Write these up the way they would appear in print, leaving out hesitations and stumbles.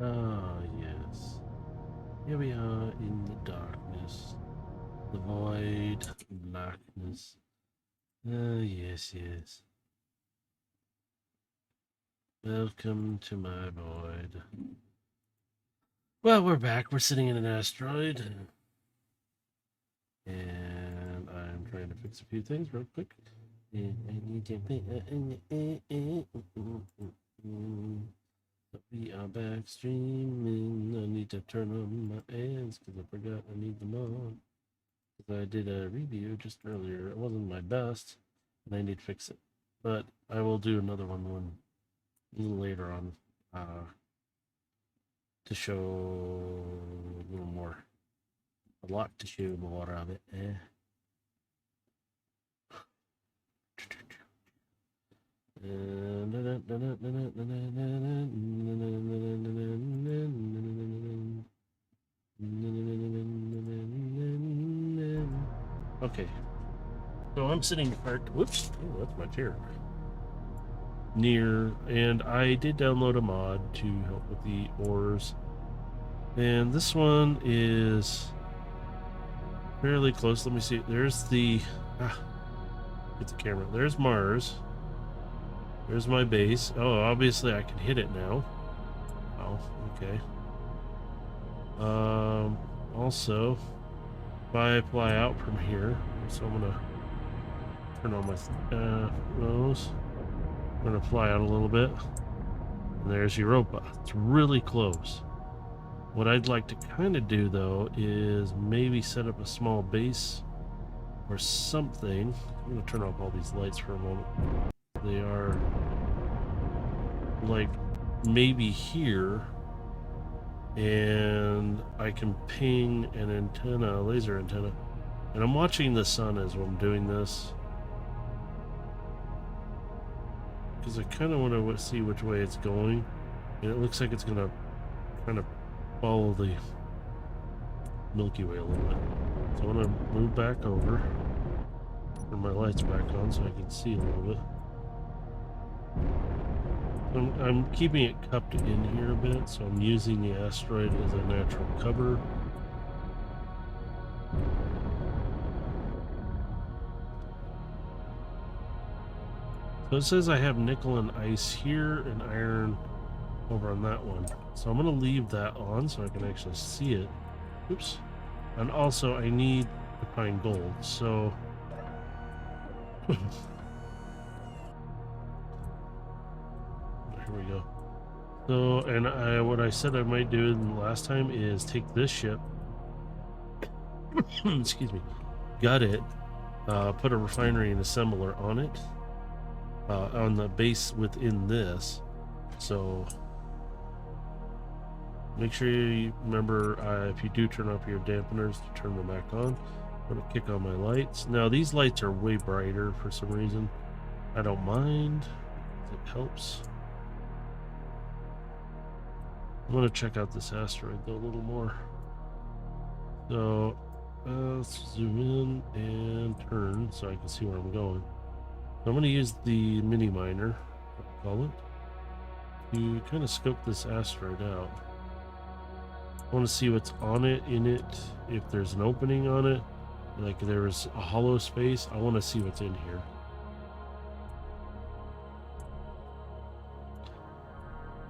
Ah, yes. Here we are in the darkness. The void, blackness. Ah, yes, yes. Welcome to my void. Well, we're back. We're sitting in an asteroid. And I'm trying to fix a few things real quick. And I need to. We are back streaming. I need to turn on my ads because I forgot I need them on. Because I did a review just earlier. It wasn't my best, and I need to fix it. But I will do another one a little later on to show a little more. A lot to show more of it. Okay. So I'm sitting parked. Whoops. Oh, that's my chair. Near, and I did download a mod to help with the ores. And this one is fairly close. Let me see. There's the. Get the camera. There's Mars. There's my base. Oh, obviously I can hit it now. Oh, okay. Also, if I fly out from here, so I'm gonna turn on my nose. I'm gonna fly out a little bit. And there's Europa. It's really close. What I'd like to kind of do though is maybe set up a small base or something. I'm gonna turn off all these lights for a moment. They are like maybe here, and I can ping an antenna, a laser antenna, and I'm watching the sun as I'm doing this because I kind of want to see which way it's going, and it looks like it's gonna kind of follow the Milky Way a little bit. So I want to move back over, turn my lights back on so I can see a little bit. I'm keeping it cupped in here a bit, so I'm using the asteroid as a natural cover. So it says I have nickel and ice here and iron over on that one. So I'm going to leave that on so I can actually see it. Oops. And also I need to find gold, so... Here we go. So, and what I said I might do last time is take this ship, excuse me, gut it, put a refinery and assembler on it, on the base within this. So make sure you remember, if you do turn off your dampeners, to turn them back on. I'm going to kick on my lights. Now these lights are way brighter for some reason. I don't mind. It helps. I'm going to check out this asteroid though a little more. So let's zoom in and turn so I can see where I'm going. So I'm going to use the mini miner, call it, to kind of scope this asteroid out. I want to see what's on it, in it, if there's an opening on it, like there was a hollow space. I want to see what's in here.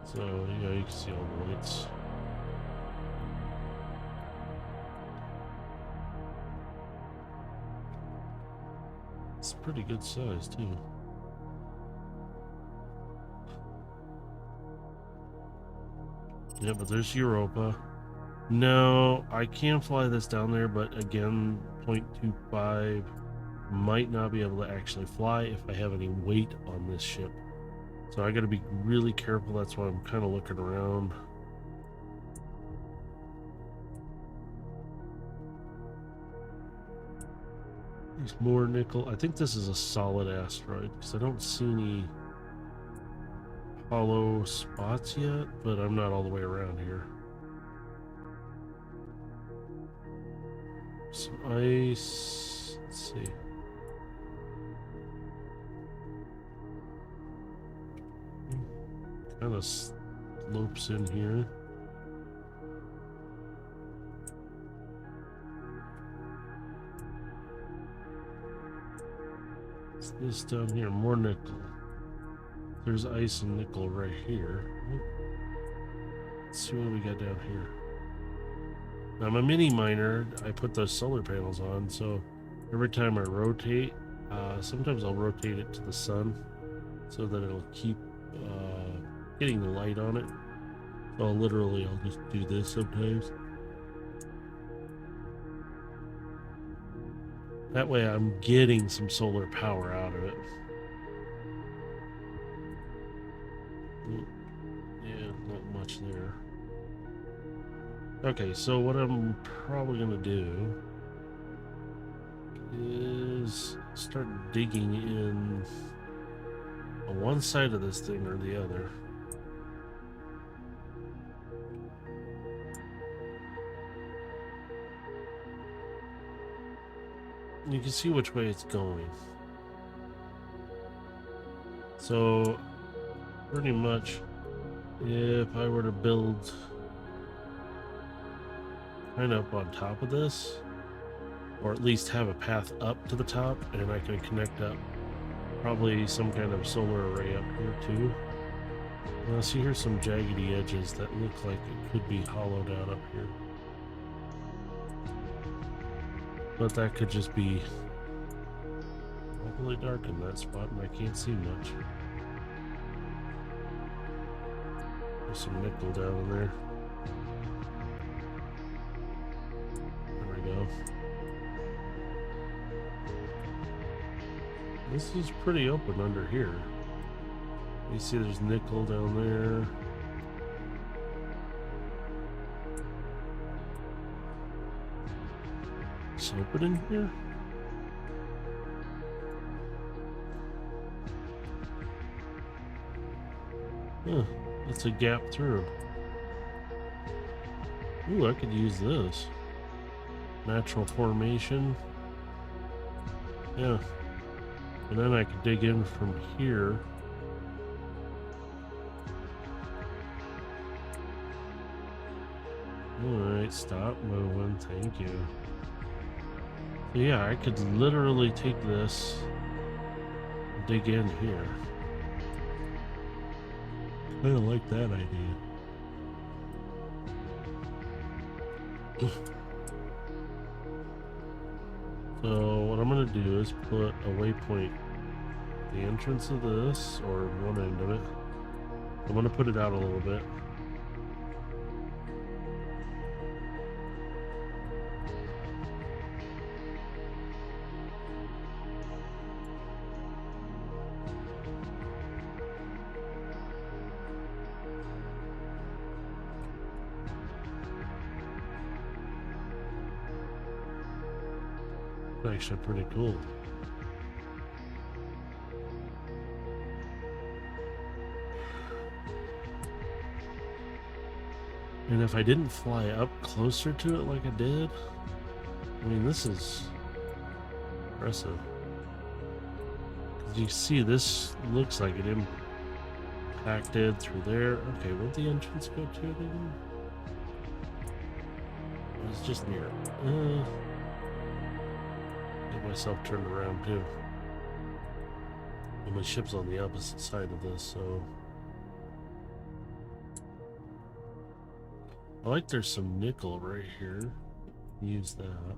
So, yeah, you can see all the lights. It's pretty good size, too. Yeah, but there's Europa. No, I can fly this down there, but again, 0.25 might not be able to actually fly if I have any weight on this ship. So I got to be really careful. That's why I'm kind of looking around. There's more nickel. I think this is a solid asteroid because I don't see any hollow spots yet, but I'm not all the way around here. Some ice. Let's see. Kind of slopes in here. this down here? More nickel. There's ice and nickel right here. Let's see what we got down here. Now, I'm a mini miner. I put those solar panels on, so every time I rotate, sometimes I'll rotate it to the sun so that it'll keep getting the light on it. So I'll just do this sometimes. That way I'm getting some solar power out of it. Yeah, not much there. Okay, so what I'm probably going to do is start digging in on one side of this thing or the other. You can see which way it's going. So pretty much if I were to build kind of up on top of this, or at least have a path up to the top, and I can connect up probably some kind of solar array up here too. Now see, here's some jaggedy edges that look like it could be hollowed out up here. But that could just be really dark in that spot and I can't see much. There's some nickel down in there. There we go. This is pretty open under here. You see there's nickel down there. It's open in here? Huh, that's a gap through. Ooh, I could use this. Natural formation. Yeah. And then I could dig in from here. Alright, stop moving. Thank you. So yeah, I could literally take this, dig in here. I don't like that idea. So what I'm going to do is put a waypoint at the entrance of this, or one end of it. I'm going to put it out a little bit. Actually pretty cool. And if I didn't fly up closer to it like I did, I mean, this is impressive. 'Cause you see, this looks like it impacted through there. Okay, where'd the entrance go to then? It was just near it. Get myself turned around too. And my ship's on the opposite side of this, so I like there's some nickel right here. Use that.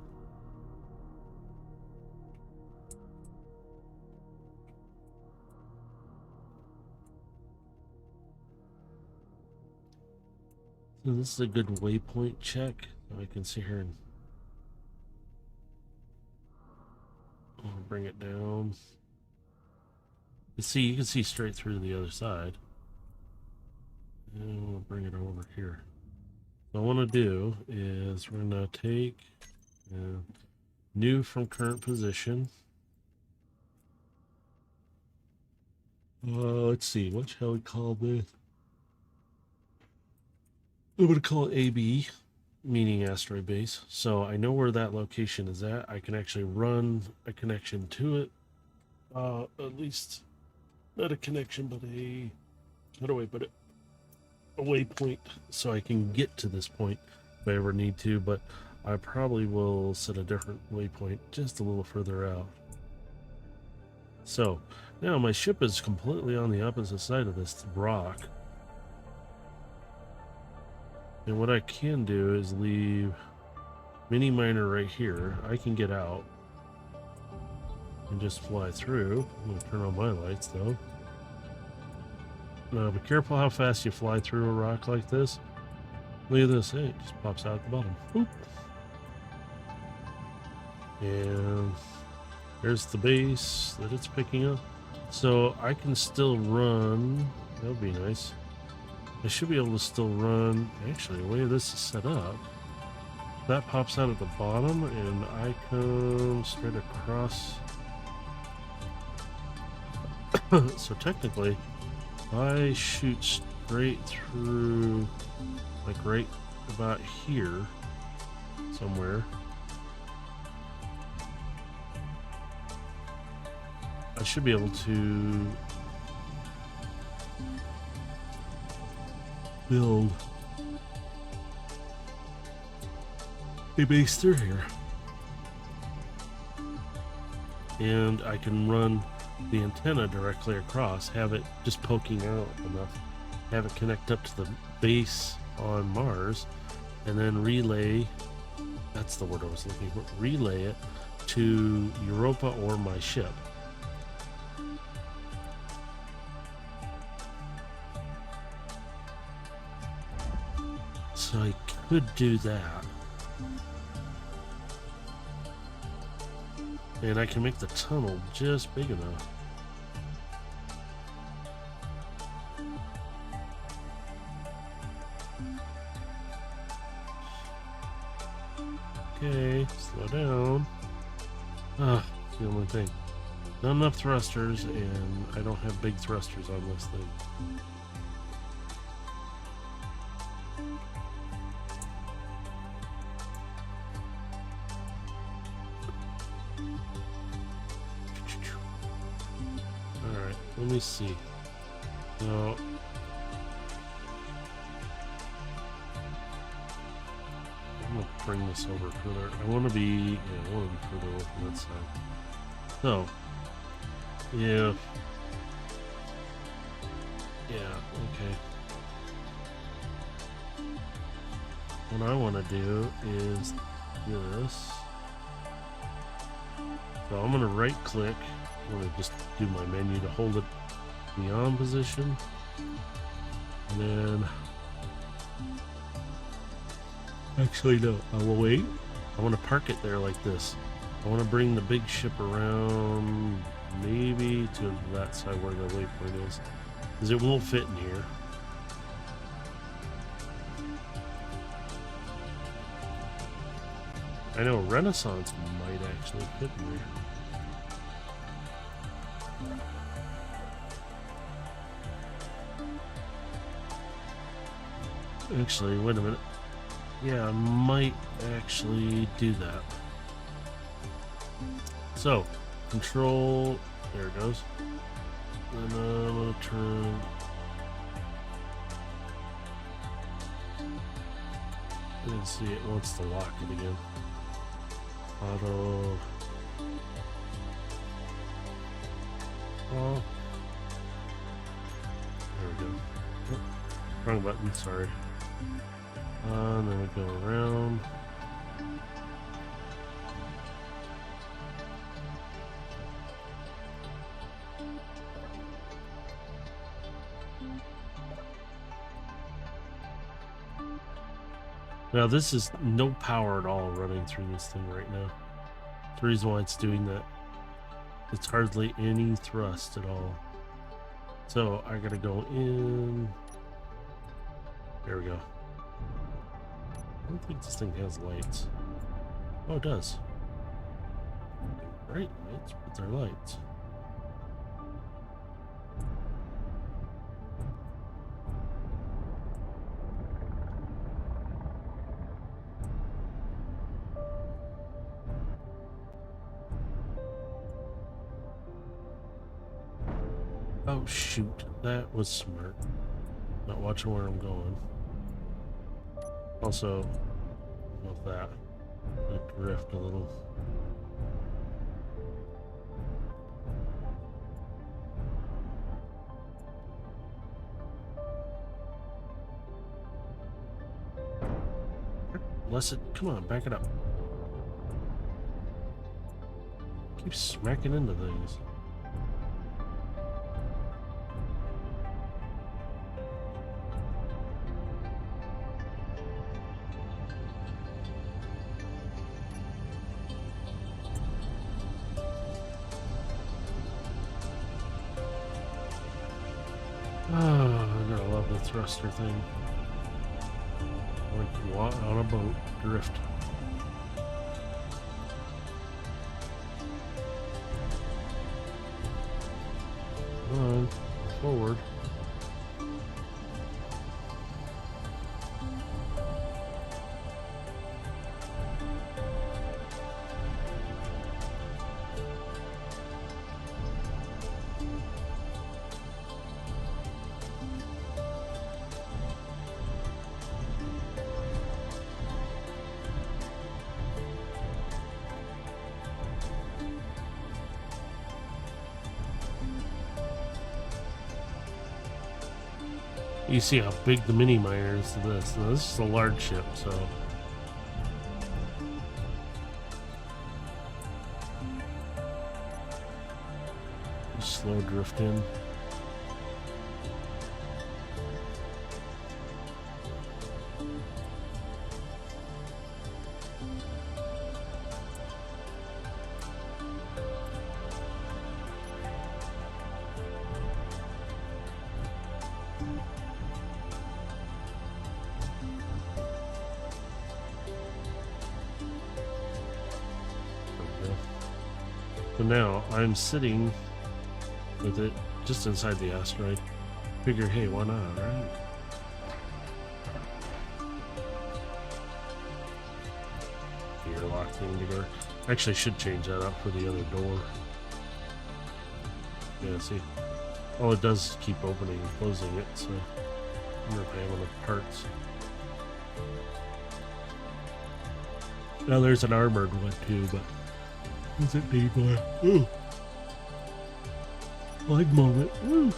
So this is a good waypoint check. I can sit here and I'll bring it down. You can see straight through to the other side. And we'll bring it over here. What I want to do is we're going to take new from current position. Let's see, what shall we call this? I'm going to call it AB, meaning asteroid base. So I know where that location is at. I can actually run a connection to it. At least not a connection, but how do I put it? A waypoint, so I can get to this point if I ever need to, but I probably will set a different waypoint just a little further out. So now my ship is completely on the opposite side of this rock. And what I can do is leave mini miner right here. I can get out and just fly through. I'm going to turn on my lights though. Now be careful how fast you fly through a rock like this. Look at this, hey, it just pops out at the bottom. Boop. And there's the base that it's picking up. So I can still run. That would be nice. I should be able to still run. Actually, the way this is set up, that pops out at the bottom and I come straight across. So technically, I shoot straight through, like right about here somewhere. I should be able to build a base through here. And I can run the antenna directly across, have it just poking out enough, have it connect up to the base on Mars, and then relay, that's the word I was looking for, relay it to Europa or my ship. So I could do that. And I can make the tunnel just big enough. Okay, slow down. Ah, it's the only thing. Not enough thrusters, and I don't have big thrusters on this thing. Alright, let me see. So I'm gonna bring this over further. I want to be, I want to be further away from that side. So, yeah, okay. What I want to do is this. So I'm going to right click. I'm going to just do my menu to hold it in the on position. And then, actually no, I will wait. I want to park it there like this. I want to bring the big ship around maybe to that side where the waypoint is, because it won't fit in here. I know Renaissance might actually fit in there. Actually, wait a minute. Yeah, I might actually do that. So, control, there it goes. Then I'm going to turn. I didn't see it wants to lock it again. Auto. Oh. There we go. Oh, wrong button, sorry. And then we go around. Now this is no power at all running through this thing right now. The reason why it's doing that, it's hardly any thrust at all. So I gotta go in. There we go. I don't think this thing has lights. Oh, it does. Right, lights, but they're lights. Oh shoot, that was smart. Not watching where I'm going. Also, about that, I drift a little. blessed. Come on, back it up. Keep smacking into things. Oh, I gotta love the thruster thing. Like on a boat, drift. Come on, forward. You see how big the mini miner is to this. Now, this is a large ship, so just slow drift in. So now I'm sitting with it just inside the asteroid. Figure, hey, why not, right? Gear lock thing to go. Actually, I should change that up for the other door. Yeah, see? All it does is keep opening and closing it, so I wonder if I have enough parts. Now there's an armored one too, but what's it need for? Ooh. Leg moment. Ooh.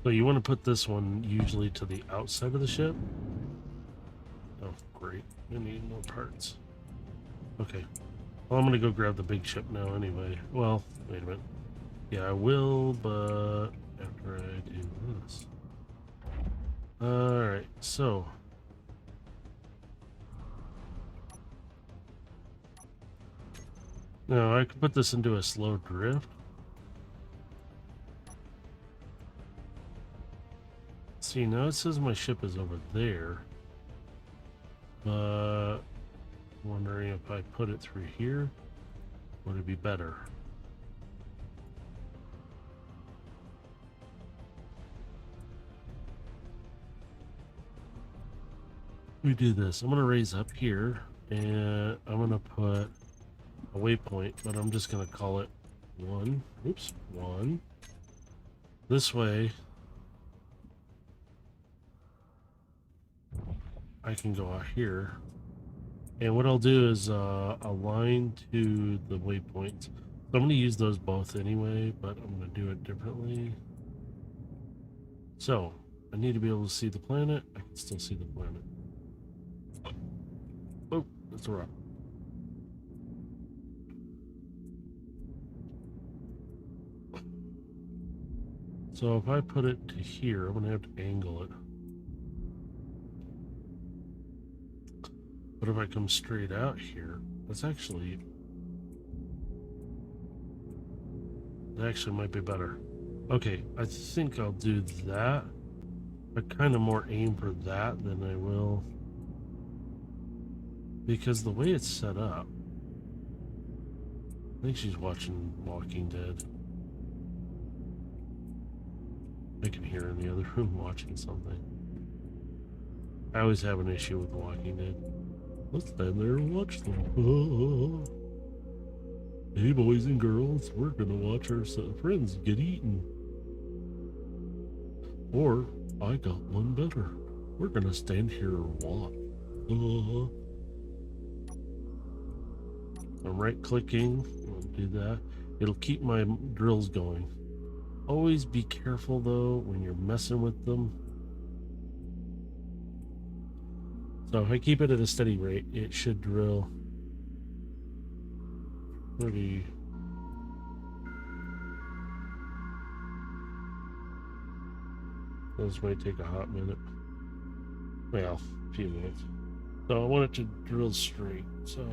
So you want to put this one usually to the outside of the ship. Oh, great. I need more parts. Okay. Well, I'm going to go grab the big ship now anyway. Well, wait a minute. Yeah, I will, but after I do this. Alright, so. Now, I could put this into a slow drift. See, now it says my ship is over there, but wondering if I put it through here, would it be better? We do this. I'm going to raise up here, and I'm going to put a waypoint, but I'm just going to call it 1. Oops, 1. This way, I can go out here, and what I'll do is align to the waypoints. So I'm going to use those both anyway, but I'm going to do it differently. So I need to be able to see the planet. I can still see the planet. Oh, that's a rock. So if I put it to here, I'm going to have to angle it. But if I come straight out here, that actually might be better. Okay, I think I'll do that. I kind of more aim for that than I will, because the way it's set up, I think she's watching Walking Dead. I can hear her in the other room watching something. I always have an issue with Walking Dead. Let's stand there and watch them. Hey boys and girls, we're gonna watch our friends get eaten. Or I got one better. We're gonna stand here and watch. I'm right clicking. I'll do that. It'll keep my drills going. Always be careful though when you're messing with them. So if I keep it at a steady rate, it should drill pretty. This might take a hot minute. Well, a few minutes. So I want it to drill straight. So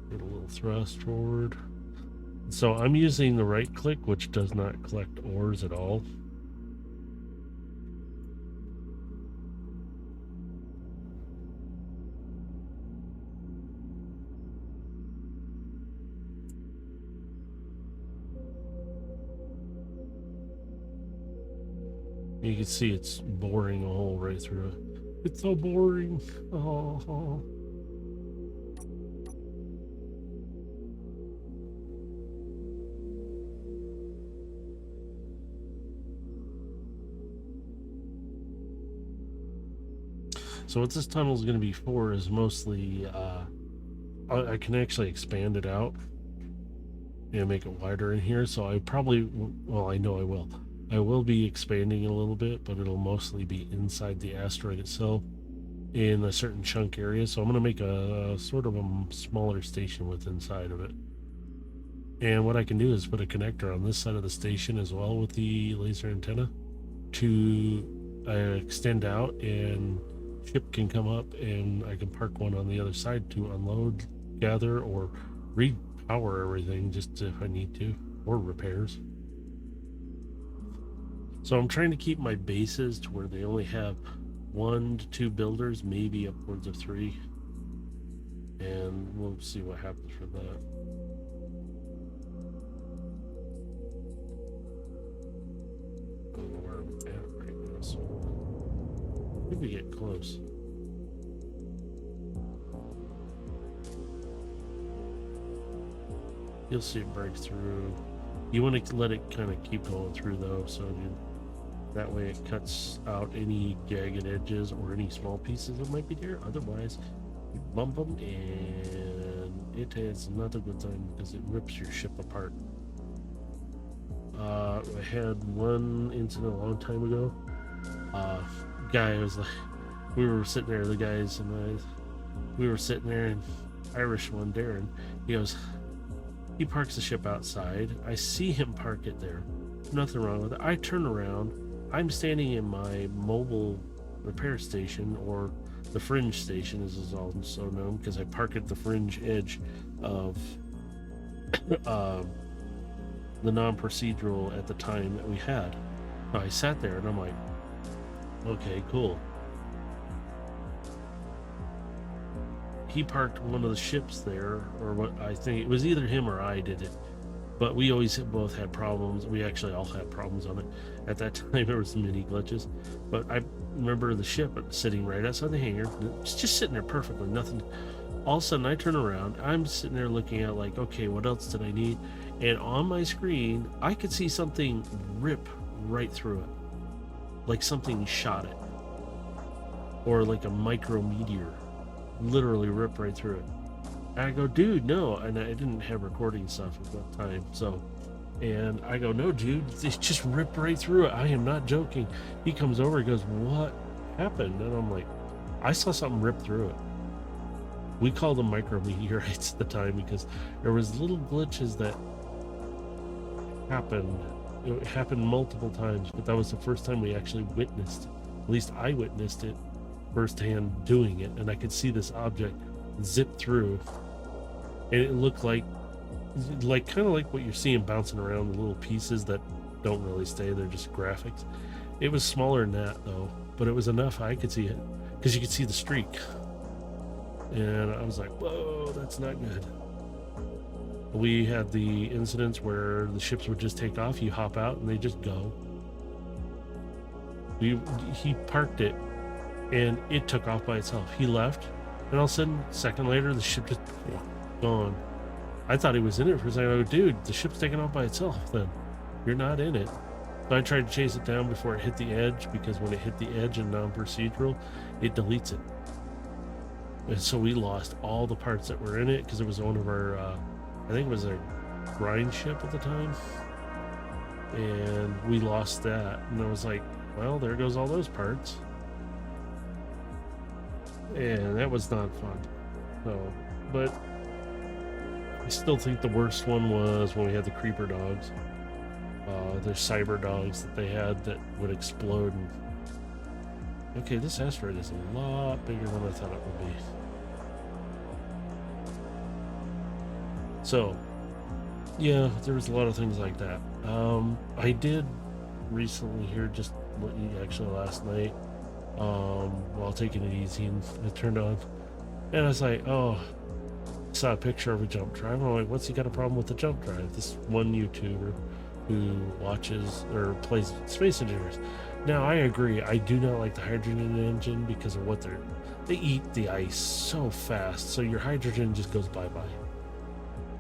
get a little thrust forward. So I'm using the right click, which does not collect ores at all. You can see it's boring a hole right through it. It's so boring. Oh. So what this tunnel is going to be for is mostly, I can actually expand it out and make it wider in here. So I probably, well, I know I will. I will be expanding it a little bit, but it'll mostly be inside the asteroid itself in a certain chunk area. So I'm going to make a sort of a smaller station with inside of it. And what I can do is put a connector on this side of the station as well with the laser antenna to extend out, and ship can come up and I can park one on the other side to unload, gather, or repower everything just if I need to, or repairs. So I'm trying to keep my bases to where they only have 1 to 2 builders, maybe upwards of 3. And we'll see what happens for that. I don't know where I'm at right now, so maybe we get close. You'll see it break through. You want to let it kind of keep going through though, so that way it cuts out any jagged edges or any small pieces that might be there. Otherwise, you bump them and it is not a good time because it rips your ship apart. I had one incident a long time ago. Guy was like, we were sitting there, the guys and we were sitting there, and Irish one, Darren, he parks the ship outside. I see him park it there. Nothing wrong with it. I turn around. I'm standing in my mobile repair station, or the fringe station as is also known, because I park at the fringe edge of the non-procedural at the time that we had. So I sat there and I'm like, okay, cool. He parked one of the ships there, or what, I think it was either him or I did it, but we always both had problems. We actually all had problems on it. At that time there was many glitches, but I remember the ship sitting right outside the hangar. It's just sitting there perfectly, nothing. All of a sudden I turn around, I'm sitting there looking at like, okay, what else did I need? And on my screen I could see something rip right through it, like something shot it, or like a micro meteor literally rip right through it. And I go, dude, no. And I didn't have recording stuff at that time, so, and I go, no, dude, it just ripped right through it. I am not joking. He comes over, he goes, what happened? And I'm like, I saw something rip through it. We called them micro meteorites at the time because there was little glitches that happened. It happened multiple times, but that was the first time we actually witnessed, at least I witnessed it firsthand doing it, and I could see this object zip through, and it looked like kind of like what you're seeing bouncing around, the little pieces that don't really stay, they're just graphics. It was smaller than that though, but it was enough I could see it, because you could see the streak, and I was like, whoa, that's not good. We had the incidents where the ships would just take off, you hop out and they just go. He parked it and it took off by itself. He left, and all of a sudden, a second later, the ship just gone. I thought he was in it for a second. I go, dude, the ship's taking off by itself then. You're not in it. So I tried to chase it down before it hit the edge, because when it hit the edge in non-procedural, it deletes it. And so we lost all the parts that were in it, because it was one of our, I think it was a grind ship at the time. And we lost that. And I was like, well, there goes all those parts. And that was not fun. So, but I still think the worst one was when we had the creeper dogs. There's cyber dogs that they had that would explode. And... okay, this asteroid is a lot bigger than I thought it would be. So, yeah, there was a lot of things like that. I did recently here, just actually last night, while taking it easy, and it turned on, and I was like, oh, I saw a picture of a jump drive. I'm like, what's he got a problem with the jump drive? This one YouTuber who watches or plays Space Engineers. Now, I agree, I do not like the hydrogen engine because of what they eat the ice so fast, so your hydrogen just goes bye-bye.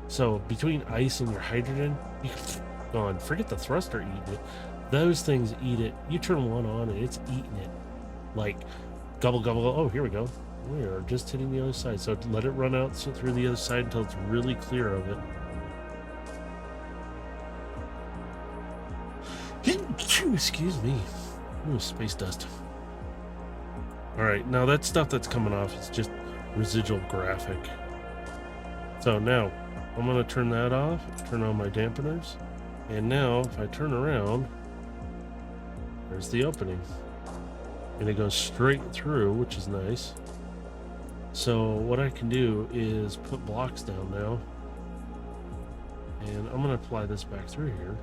So between ice and your hydrogen, you can forget the thruster eating it. Those things eat it. You turn one on and it's eating it. Like gobble gobble. Oh, here we go. We are just hitting the other side. So let it run out through the other side until it's really clear of it. Excuse me. Ooh, space dust. Alright, now that stuff that's coming off is just residual graphic. So now I'm going to turn that off, turn on my dampeners, and now if I turn around, there's the opening. And it goes straight through, which is nice. So what I can do is put blocks down now, and I'm going to apply this back through here.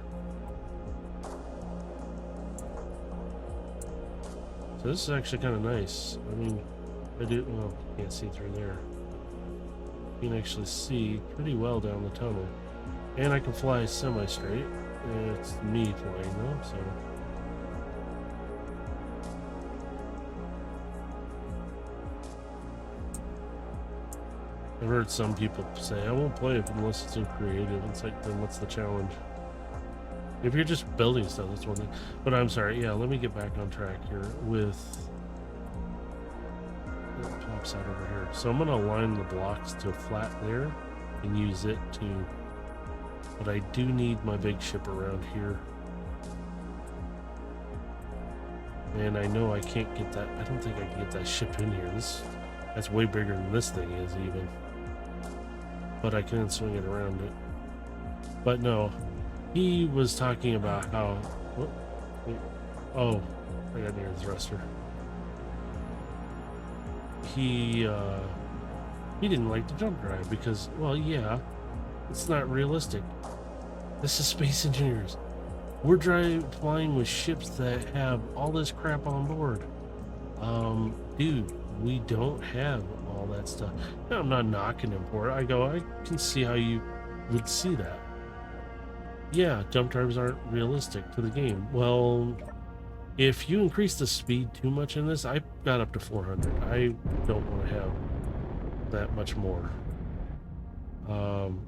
So this is actually kind of nice. I mean, I do, well, you can't see through there. You can actually see pretty well down the tunnel. And I can fly semi-straight. It's me flying though, so. I've heard some people say, I won't play it unless it's in creative. It's like, then what's the challenge? If you're just building stuff, that's one thing. But I'm sorry, yeah, let me get back on track here with... it pops out over here. So I'm going to align the blocks to a flat there and use it to... but I do need my big ship around here. And I know I can't get that... I don't think I can get that ship in here. That's way bigger than this thing is even. But I can swing it around it. But no, he was talking about how... oh, I got near the thruster. He didn't like the jump drive because, well, yeah, it's not realistic. This is Space Engineers. We're flying with ships that have all this crap on board. Dude, we don't have all that stuff. Now, I'm not knocking him for it. I can see how you would see that. Yeah, jump drives aren't realistic to the game. Well, if you increase the speed too much in this, I got up to 400. I don't want to have that much more.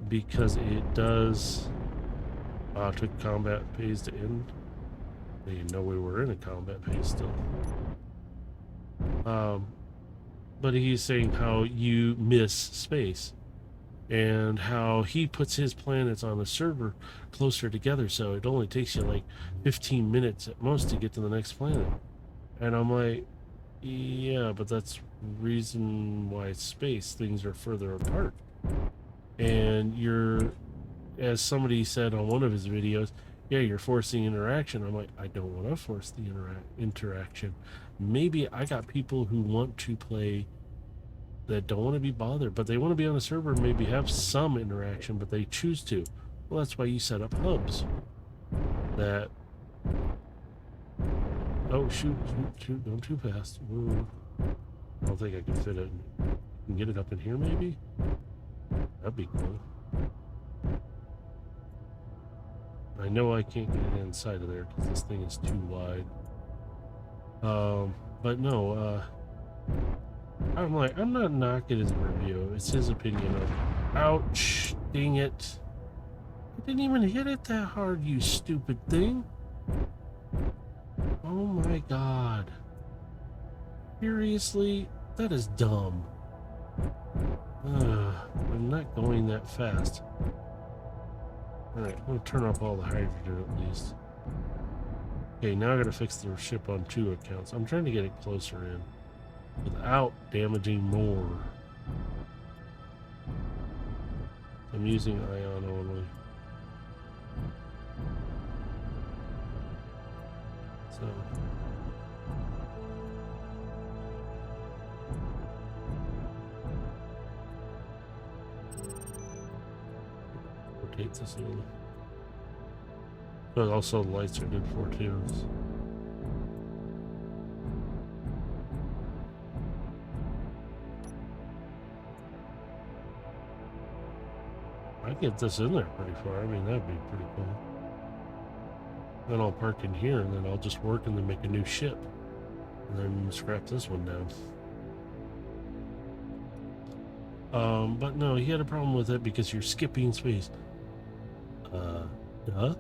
Because it does... took combat phase to end. I didn't know we were in a combat phase still. But he's saying how you miss space and how he puts his planets on a server closer together, so it only takes you like 15 minutes at most to get to the next planet. And I'm like, yeah, but that's reason why it's space. Things are further apart. And you're, as somebody said on one of his videos, yeah, you're forcing interaction. I'm like, I don't want to force the interaction. Maybe I got people who want to play that don't want to be bothered, but they want to be on a server and maybe have some interaction, but they choose to. Well, that's why you set up hubs. That... oh, shoot, going too fast. Whoa. I don't think I can fit it. Can get it up in here, maybe? That'd be cool. I know I can't get it inside of there because this thing is too wide. But no, I'm like, I'm not knocking his review. It's his opinion of, ouch, Dang it. I didn't even hit it that hard, you stupid thing. Oh my god. Seriously? That is dumb. I'm not going that fast. Alright, I'm gonna turn off all the hydrogen at least. Okay, now I gotta fix the ship on 2 accounts. I'm trying to get it closer in without damaging more. I'm using ion only. So rotate this a little. But also the lights are good for too. I get this in there pretty far. I mean, that'd be pretty cool. Then I'll park in here and then I'll just work and then make a new ship. And then scrap this one down. But no, he had a problem with it because you're skipping space. Duh.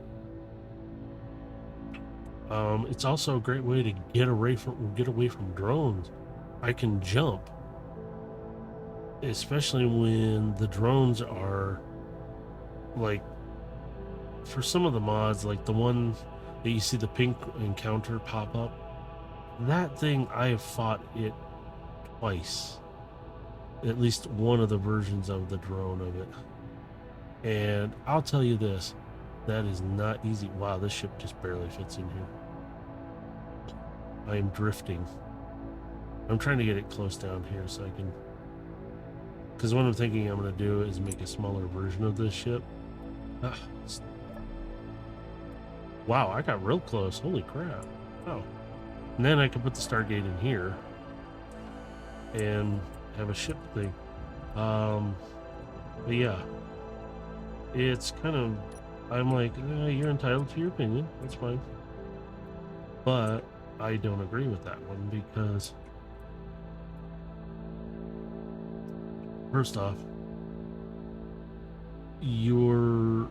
It's also a great way to get away from drones. I can jump, especially when the drones are like, for some of the mods, like the one that you see the pink encounter pop up. That thing, I have fought it twice. At least one of the versions of the drone of it. And I'll tell you this, that is not easy. Wow, this ship just barely fits in here. I am drifting. I'm trying to get it close down here so I can... Because what I'm thinking I'm going to do is make a smaller version of this ship. Wow, I got real close. Holy crap. Oh. And then I can put the Stargate in here. And have a ship thing. But yeah. It's kind of... I'm like, you're entitled to your opinion. That's fine. But I don't agree with that one because... First off, you're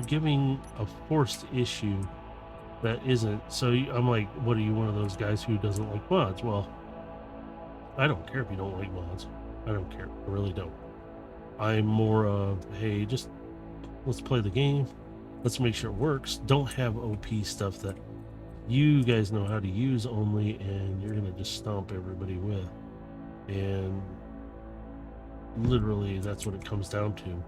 giving a forced issue that isn't. So I'm like, what are you, one of those guys who doesn't like mods? Well, I don't care if you don't like mods. I don't care. I really don't. I'm more of, hey, just let's play the game. Let's make sure it works. Don't have OP stuff that you guys know how to use only, and you're gonna just stomp everybody with. And literally, that's what it comes down to.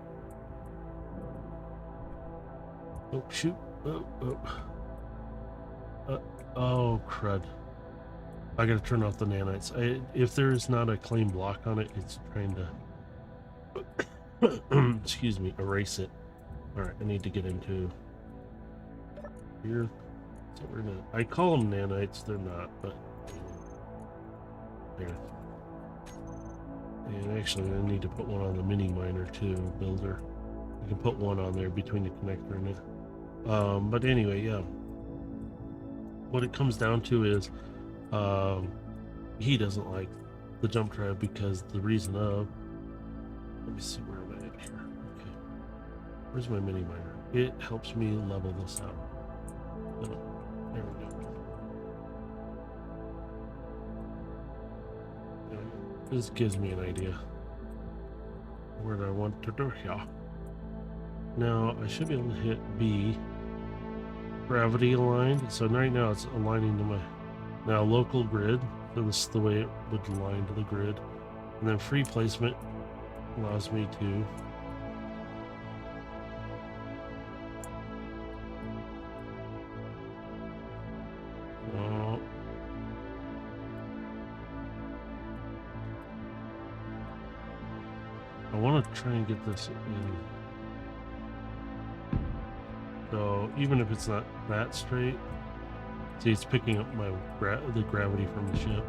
Oh, shoot. Oh, crud. I gotta turn off the nanites. If there's not a claim block on it, it's trying to, excuse me, erase it. Alright, I need to get into here. So we're gonna, I call them nanites, they're not, but there. And actually, I need to put one on the mini miner too, builder. You can put one on there between the connector and it. But anyway, yeah. What it comes down to is, he doesn't like the jump drive because the reason of, let me see, where am I at here? Okay. Where's my mini miner? It helps me level this out. Oh, there we go. This gives me an idea where I want to do here. Now I should be able to hit B, gravity aligned. So right now it's aligning to my now local grid. So this is the way it would align to the grid, and then free placement allows me to I want to try and get this in. So even if it's not that straight, see, it's picking up my the gravity from the ship.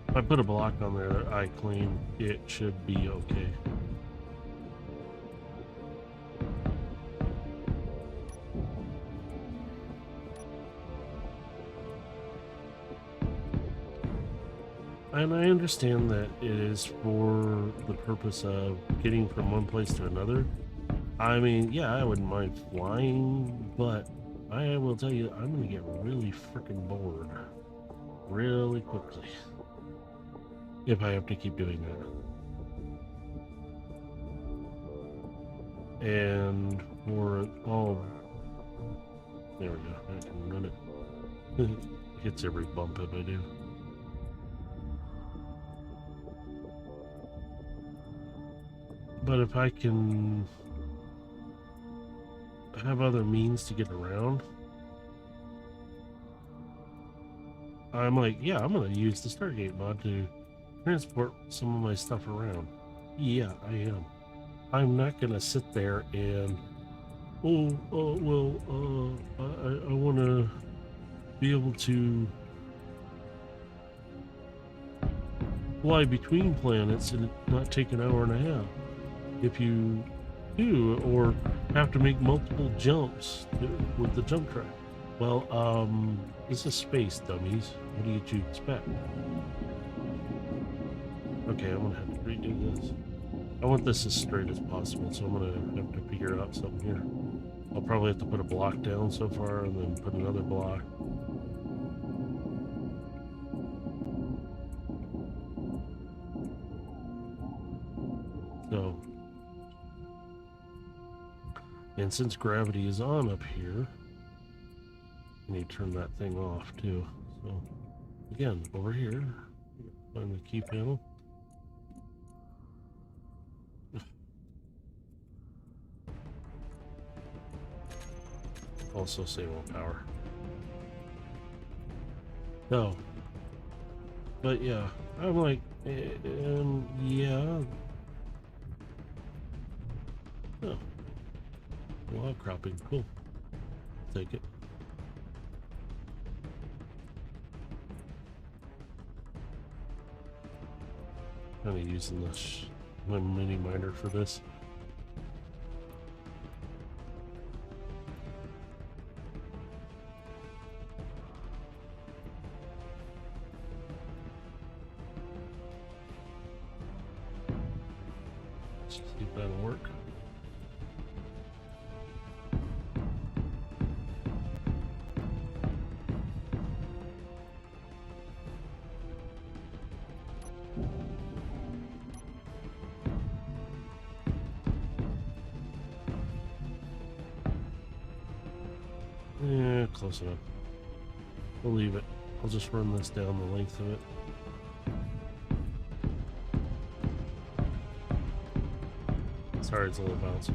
If I put a block on there that I claim, it should be okay. and I understand that it is for the purpose of getting from one place to another. I mean, yeah, I wouldn't mind flying, but I will tell you, I'm gonna get really freaking bored really quickly if I have to keep doing that. And for all, there we go. I can run it. It hits every bump if I do. But if I can have other means to get around, I'm like, yeah, I'm gonna use the Stargate mod to transport some of my stuff around. Yeah, I am. I'm not gonna sit there and I want to be able to fly between planets and it not take an hour and a half. If you do, or have to make multiple jumps with the jump track. Well, this is space, dummies. What do you expect? Okay, I'm gonna have to redo this. I want this as straight as possible, so I'm gonna have to figure out something here. I'll probably have to put a block down so far and then put another block. So, and since gravity is on up here, I need to turn that thing off too. So, again, over here, find the key panel. Also save on power. No. But yeah, I'm like, yeah. Oh. Log cropping, cool. Take it. Kind of using my mini miner for this. Let's see if that'll work. Yeah, close enough. We'll leave it. I'll just run this down the length of it. Sorry, it's a little bouncy.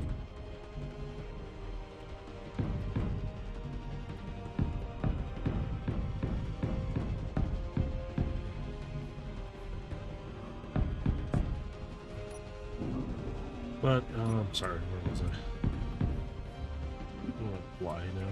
But, I'm sorry, where was I? I'm gonna fly now.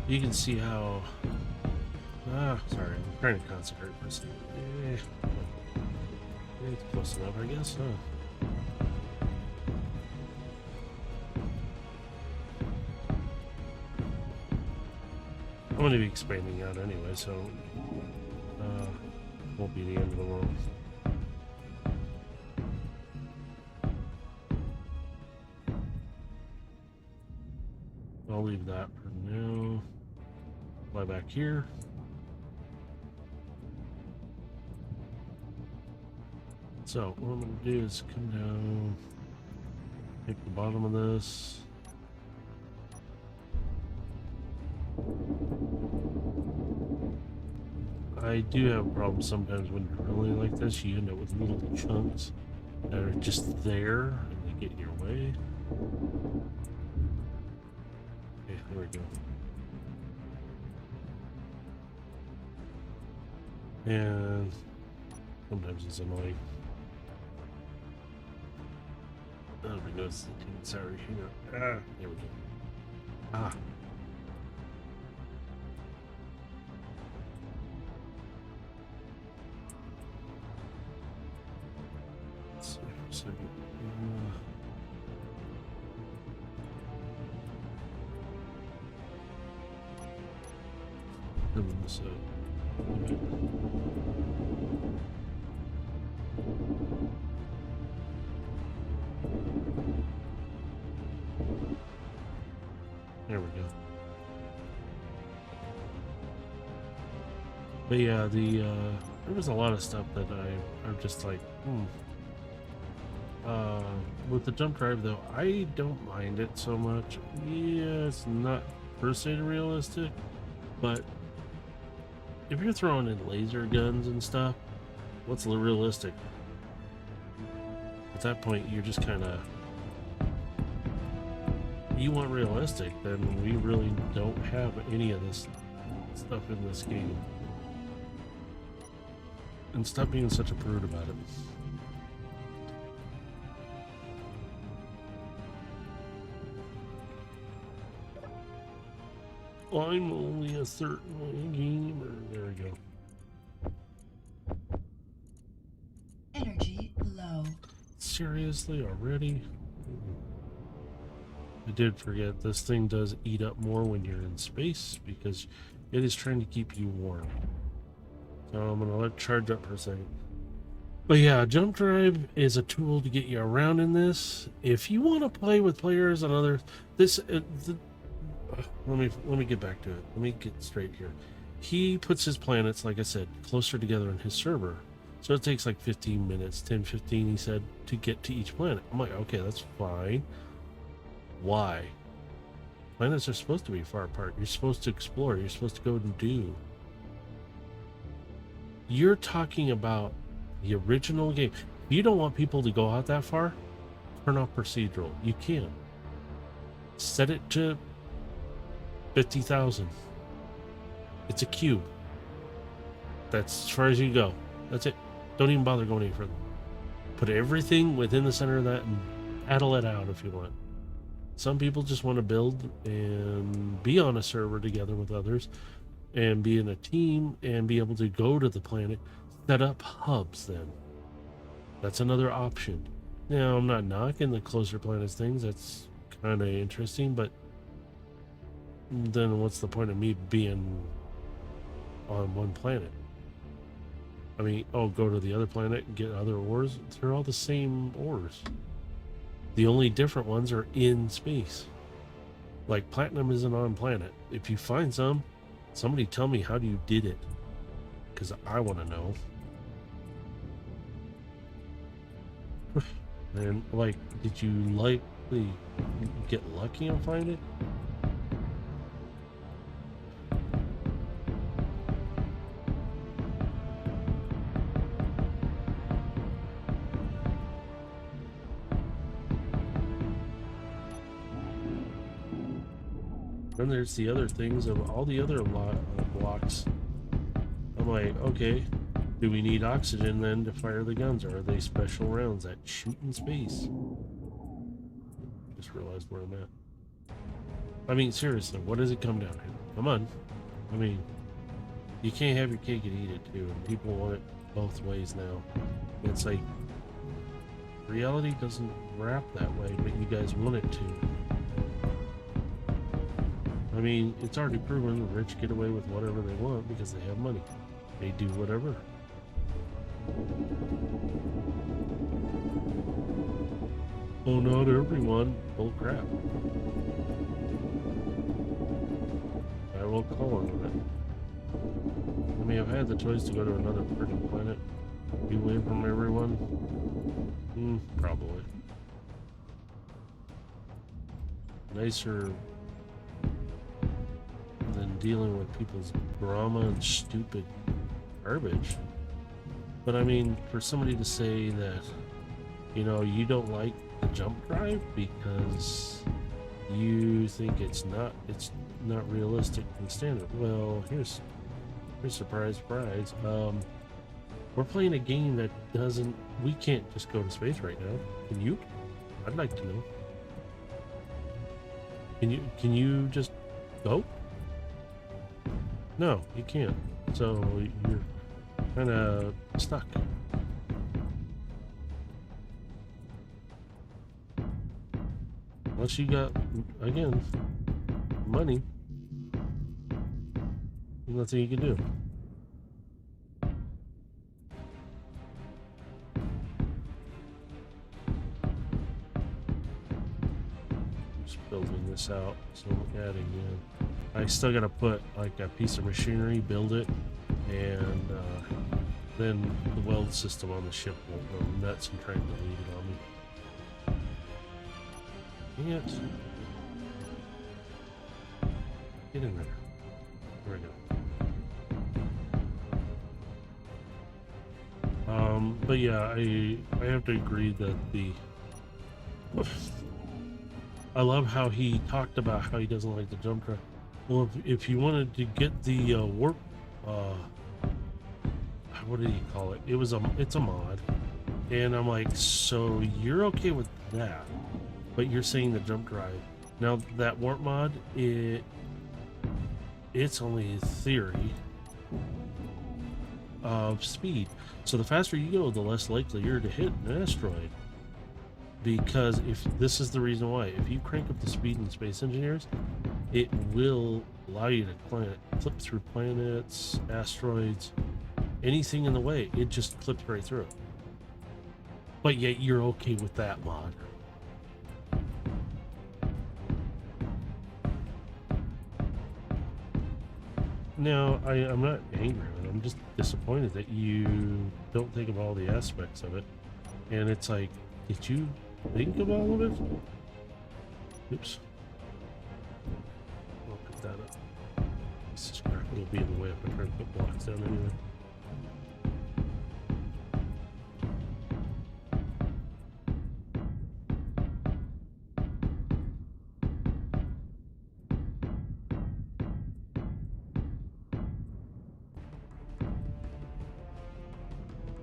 You can see how... sorry, I'm trying to concentrate for a second. It's close enough, I guess, huh? I'm going to be expanding out anyway, so won't be the end of the world. I'll leave that for now. Fly back here. So what I'm going to do is come down, take the bottom of this. I do have a problem sometimes when drilling like this. You end up with little chunks that are just there and they get in your way. Okay, there we go. And sometimes it's annoying. Oh, we know it's sorry, you know. There we go. trimming this up. There we go. But yeah, there was a lot of stuff that I'm just like, with the jump drive though, I don't mind it so much. Yeah, it's not per se realistic, but if you're throwing in laser guns and stuff, what's realistic? At that point, you're just kind of, you want realistic, then we really don't have any of this stuff in this game. And stop being such a prude about it. I'm only a certain gamer. There we go. Energy low. Seriously, already? I did forget, this thing does eat up more when you're in space because it is trying to keep you warm. So I'm going to let it charge up for a second. But yeah, jump drive is a tool to get you around in this. If you want to play with players and others, let me get back to it. Let me get straight here. He puts his planets, like I said, closer together in his server. So it takes like 15 minutes, 10, 15, he said, to get to each planet. I'm like, okay, that's fine. Why? Planets are supposed to be far apart. You're supposed to explore. You're supposed to go and do. You're talking about the original game. If you don't want people to go out that far, turn off procedural. You can. Set it to 50,000. It's a cube. That's as far as you go. That's it. Don't even bother going any further. Put everything within the center of that and paddle it out if you want. Some people just want to build and be on a server together with others and be in a team and be able to go to the planet, set up hubs then. That's another option. Now, I'm not knocking the closer planets things. That's kind of interesting, but then what's the point of me being on one planet? I mean, go to the other planet and get other ores. They're all the same ores. The only different ones are in space. Like platinum isn't on planet. If you find some, somebody tell me how you did it, because I want to know. And like, did you likely get lucky and find it? Then there's the other things of all the other blocks. I'm like, okay, do we need oxygen then to fire the guns, or are they special rounds that shoot in space? Just realized where I'm at. I mean, seriously, what does it come down to? Come on. I mean, you can't have your cake and eat it too, and people want it both ways now. It's like, reality doesn't wrap that way, but you guys want it to. I mean, it's already proven the rich get away with whatever they want because they have money. They do whatever. Oh, not everyone. Bull crap. I will call on it. I mean, I've had the choice to go to another freaking planet. Be away from everyone. Probably. Nicer than dealing with people's drama and stupid garbage. But I mean, for somebody to say that, you know, you don't like the jump drive because you think it's not realistic and standard. Well, here's surprise, surprise. We're playing a game that we can't just go to space right now. Can you? I'd like to know. Can you just go? No, you can't. So you're kind of stuck. Unless you got, again, money. Nothing you can do. Just building this out, so I'm adding in. I still gotta put like a piece of machinery, build it, and then the weld system on the ship won't go nuts and try to delete it on me. Dang it. Get in there. There we go. But yeah, I have to agree that I love how he talked about how he doesn't like the jump drive. Well, if you wanted to get the warp, what did he call it? It's a mod, and I'm like, so you're okay with that, but you're saying the jump drive. Now that warp mod, it's only theory of speed. So the faster you go, the less likely you're to hit an asteroid. Because if this is the reason why, if you crank up the speed in Space Engineers, it will allow you to clip through planets, asteroids, anything in the way. It just clips right through it. But yet you're okay with that mod. Now, I'm not angry with it. I'm just disappointed that you don't think of all the aspects of it. And it's like, did you think of all of it? Oops. I'll put that up. This is crap. It'll be in the way if I try to put blocks down anyway.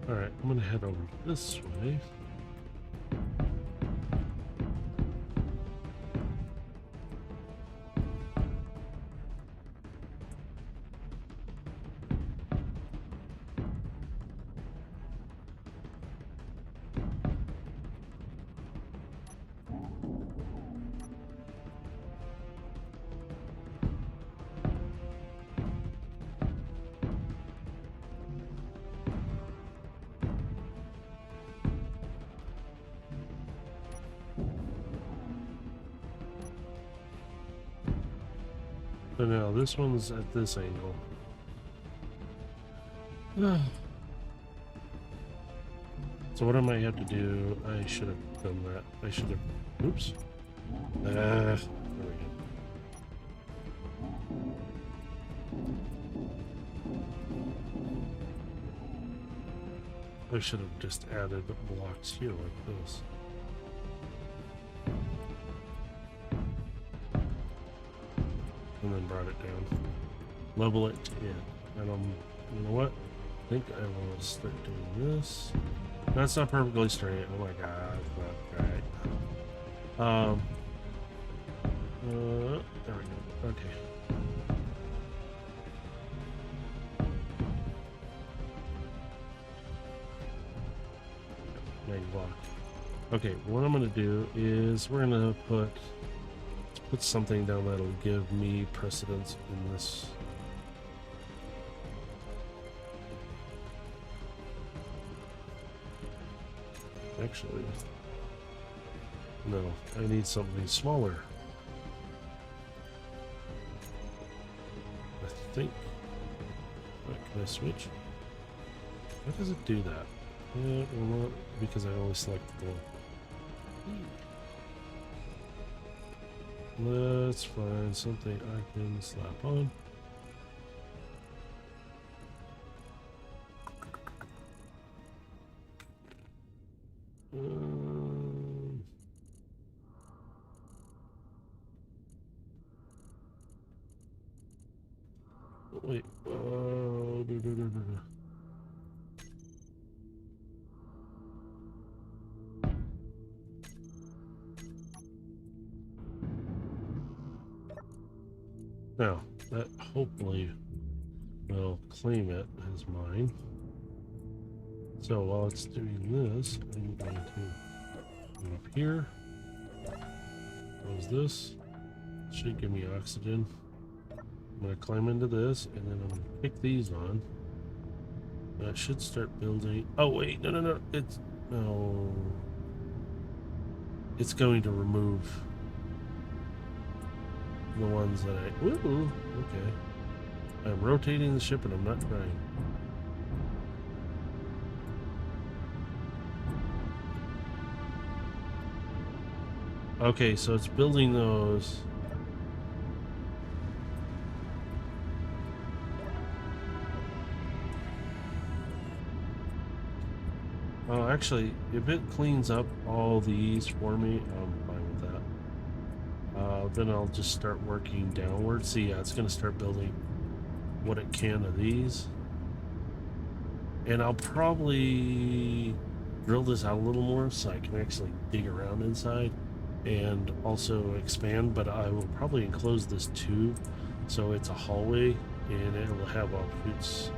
Alright, I'm gonna head over this way. So now this one's at this angle. So what I might have to do, I should have done that. I should have, oops. There we go. I should have just added blocks here like this. And then brought it down. Level it to it. And you know what? I think I will start doing this. That's not perfectly straight. Oh my god, it's not right. There we go. Okay. Block. Okay, what I'm gonna do is we're gonna put something down that'll give me precedence in this. Actually, no, I need something smaller. I think. Can I switch? Why does it do that? Yeah, well, not because I only select the one. Let's find something I can slap on. Wait. Now, that hopefully will claim it as mine. So while it's doing this, I'm going to move up here. Close this. Should give me oxygen. I'm gonna climb into this, and then I'm gonna pick these on. That should start building. Oh wait, no. It's no. It's going to remove the ones that I. Ooh, okay. I'm rotating the ship, and I'm not trying. Okay, so it's building those. Oh, actually, if it cleans up all these for me, I'm fine with that. Then I'll just start working downward. See, yeah, it's going to start building what it can of these. And I'll probably drill this out a little more so I can actually dig around inside and also expand, but I will probably enclose this tube so it's a hallway and it will have offshoots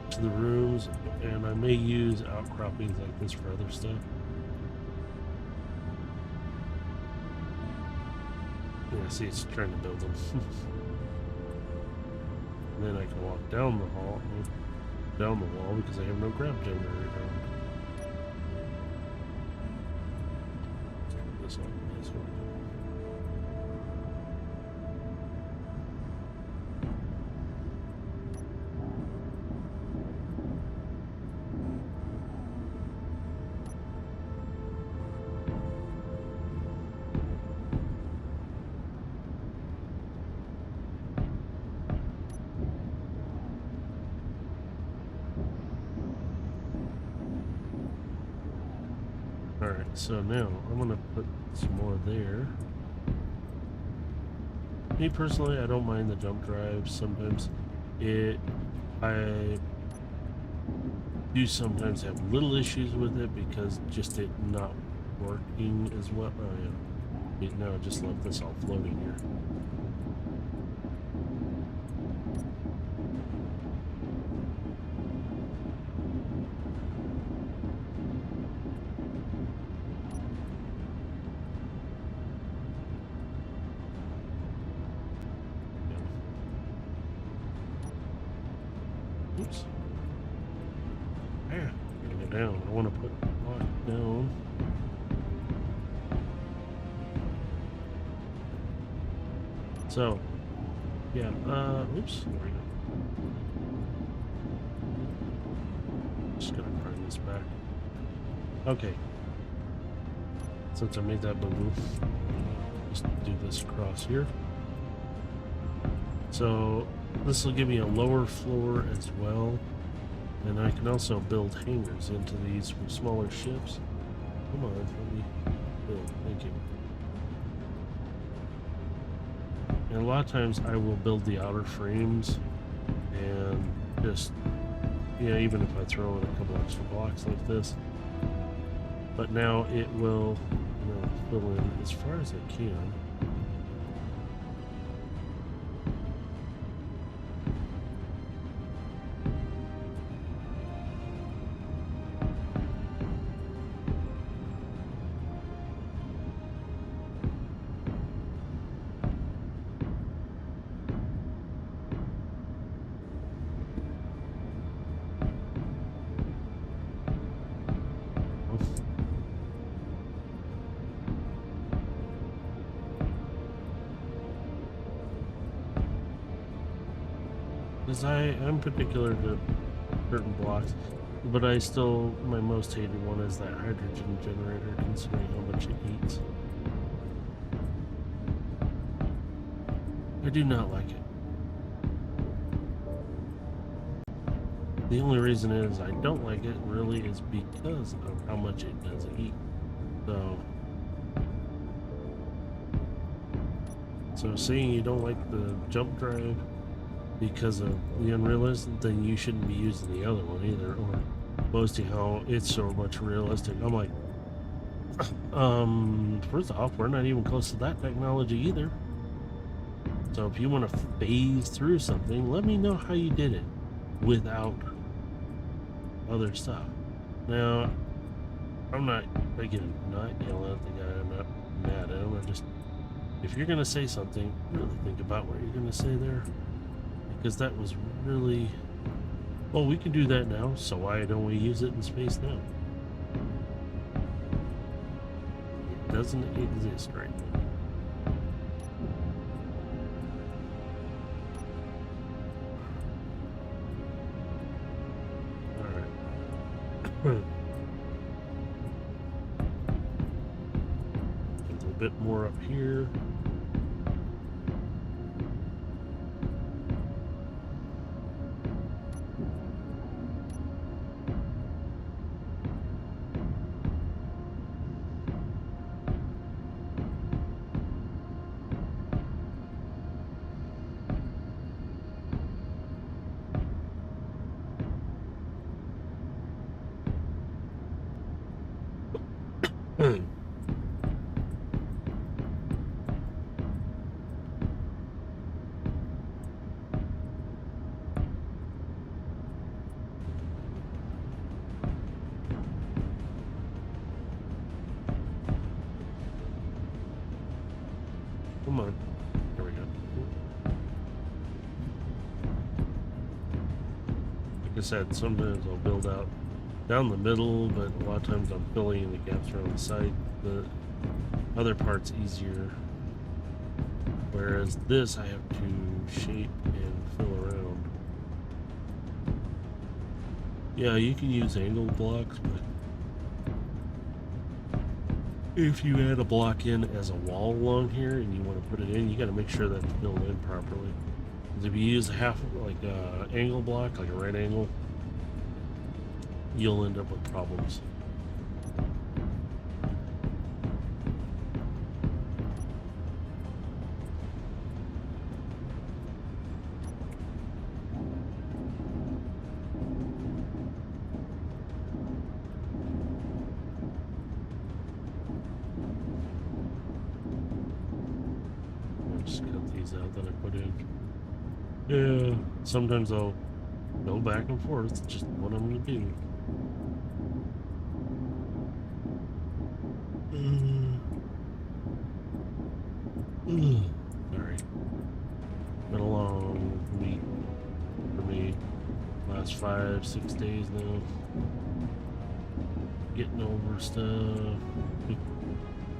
to the rooms, and I may use outcroppings like this for other stuff. Yeah, see, it's trying to build them. And then I can walk down the hall, down the wall, because I have no grab generator around. Turn this on as well. Alright, so now I'm going to put some more there. Me personally, I don't mind the jump drive. Sometimes I do sometimes have little issues with it because just it not working as well. Oh yeah, now I just left this all floating here. Oops. Yeah, bring it down. I want to put block down. So, yeah, oops, there we go. Just gonna bring this back. Okay. Since I made that balloon, just do this across here. So, this will give me a lower floor as well, and I can also build hangars into these for smaller ships. Come on, let me build. Thank you. And a lot of times I will build the outer frames and just, yeah, even if I throw in a couple extra blocks like this. But now it will, fill in as far as I can. Because I am particular to certain blocks, but I still, my most hated one is that hydrogen generator, considering how much it eats. I do not like it. The only reason is I don't like it really is because of how much it does eat. So saying you don't like the jump drive because of the unrealistic, then you shouldn't be using the other one either, or boasting how it's so much realistic. I'm like, first off, we're not even close to that technology either. So if you want to phase through something, let me know how you did it without other stuff. Now, I'm not, again, not yelling at the guy, I'm not mad at him. I just, if you're going to say something, really think about what you're going to say there. because that was really... Well, we can do that now, so why don't we use it in space now? It doesn't exist right now. Alright. A little bit more up here. Come on. There we go. Like I said, sometimes I'll build out down the middle, but a lot of times I'm filling in the gaps around the side. The other part's easier. Whereas this I have to shape and fill around. Yeah, you can use angled blocks, but if you add a block in as a wall along here and you want to put it in, you got to make sure that's filled in properly. Because if you use a half, like a angle block, like a right angle, you'll end up with problems. Just cut these out that I put in. Yeah, sometimes I'll go back and forth. It's just what I'm gonna do. Sorry. Been a long week for me. Last 5-6 days now. Getting over stuff.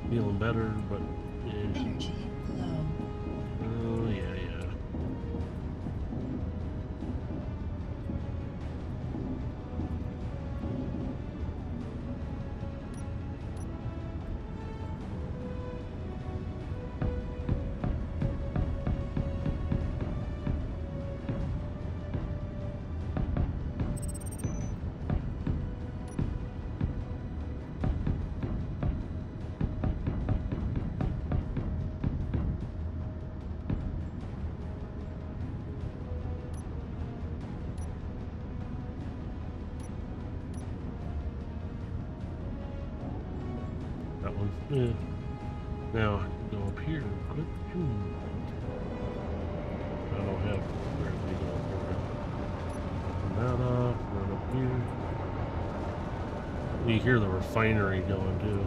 Feeling better, but yeah. Energy low. Oh, yeah. That one. Yeah. Now I can go up here and put I don't have where we go for it. Turn that off, run up here. You hear the refinery going too.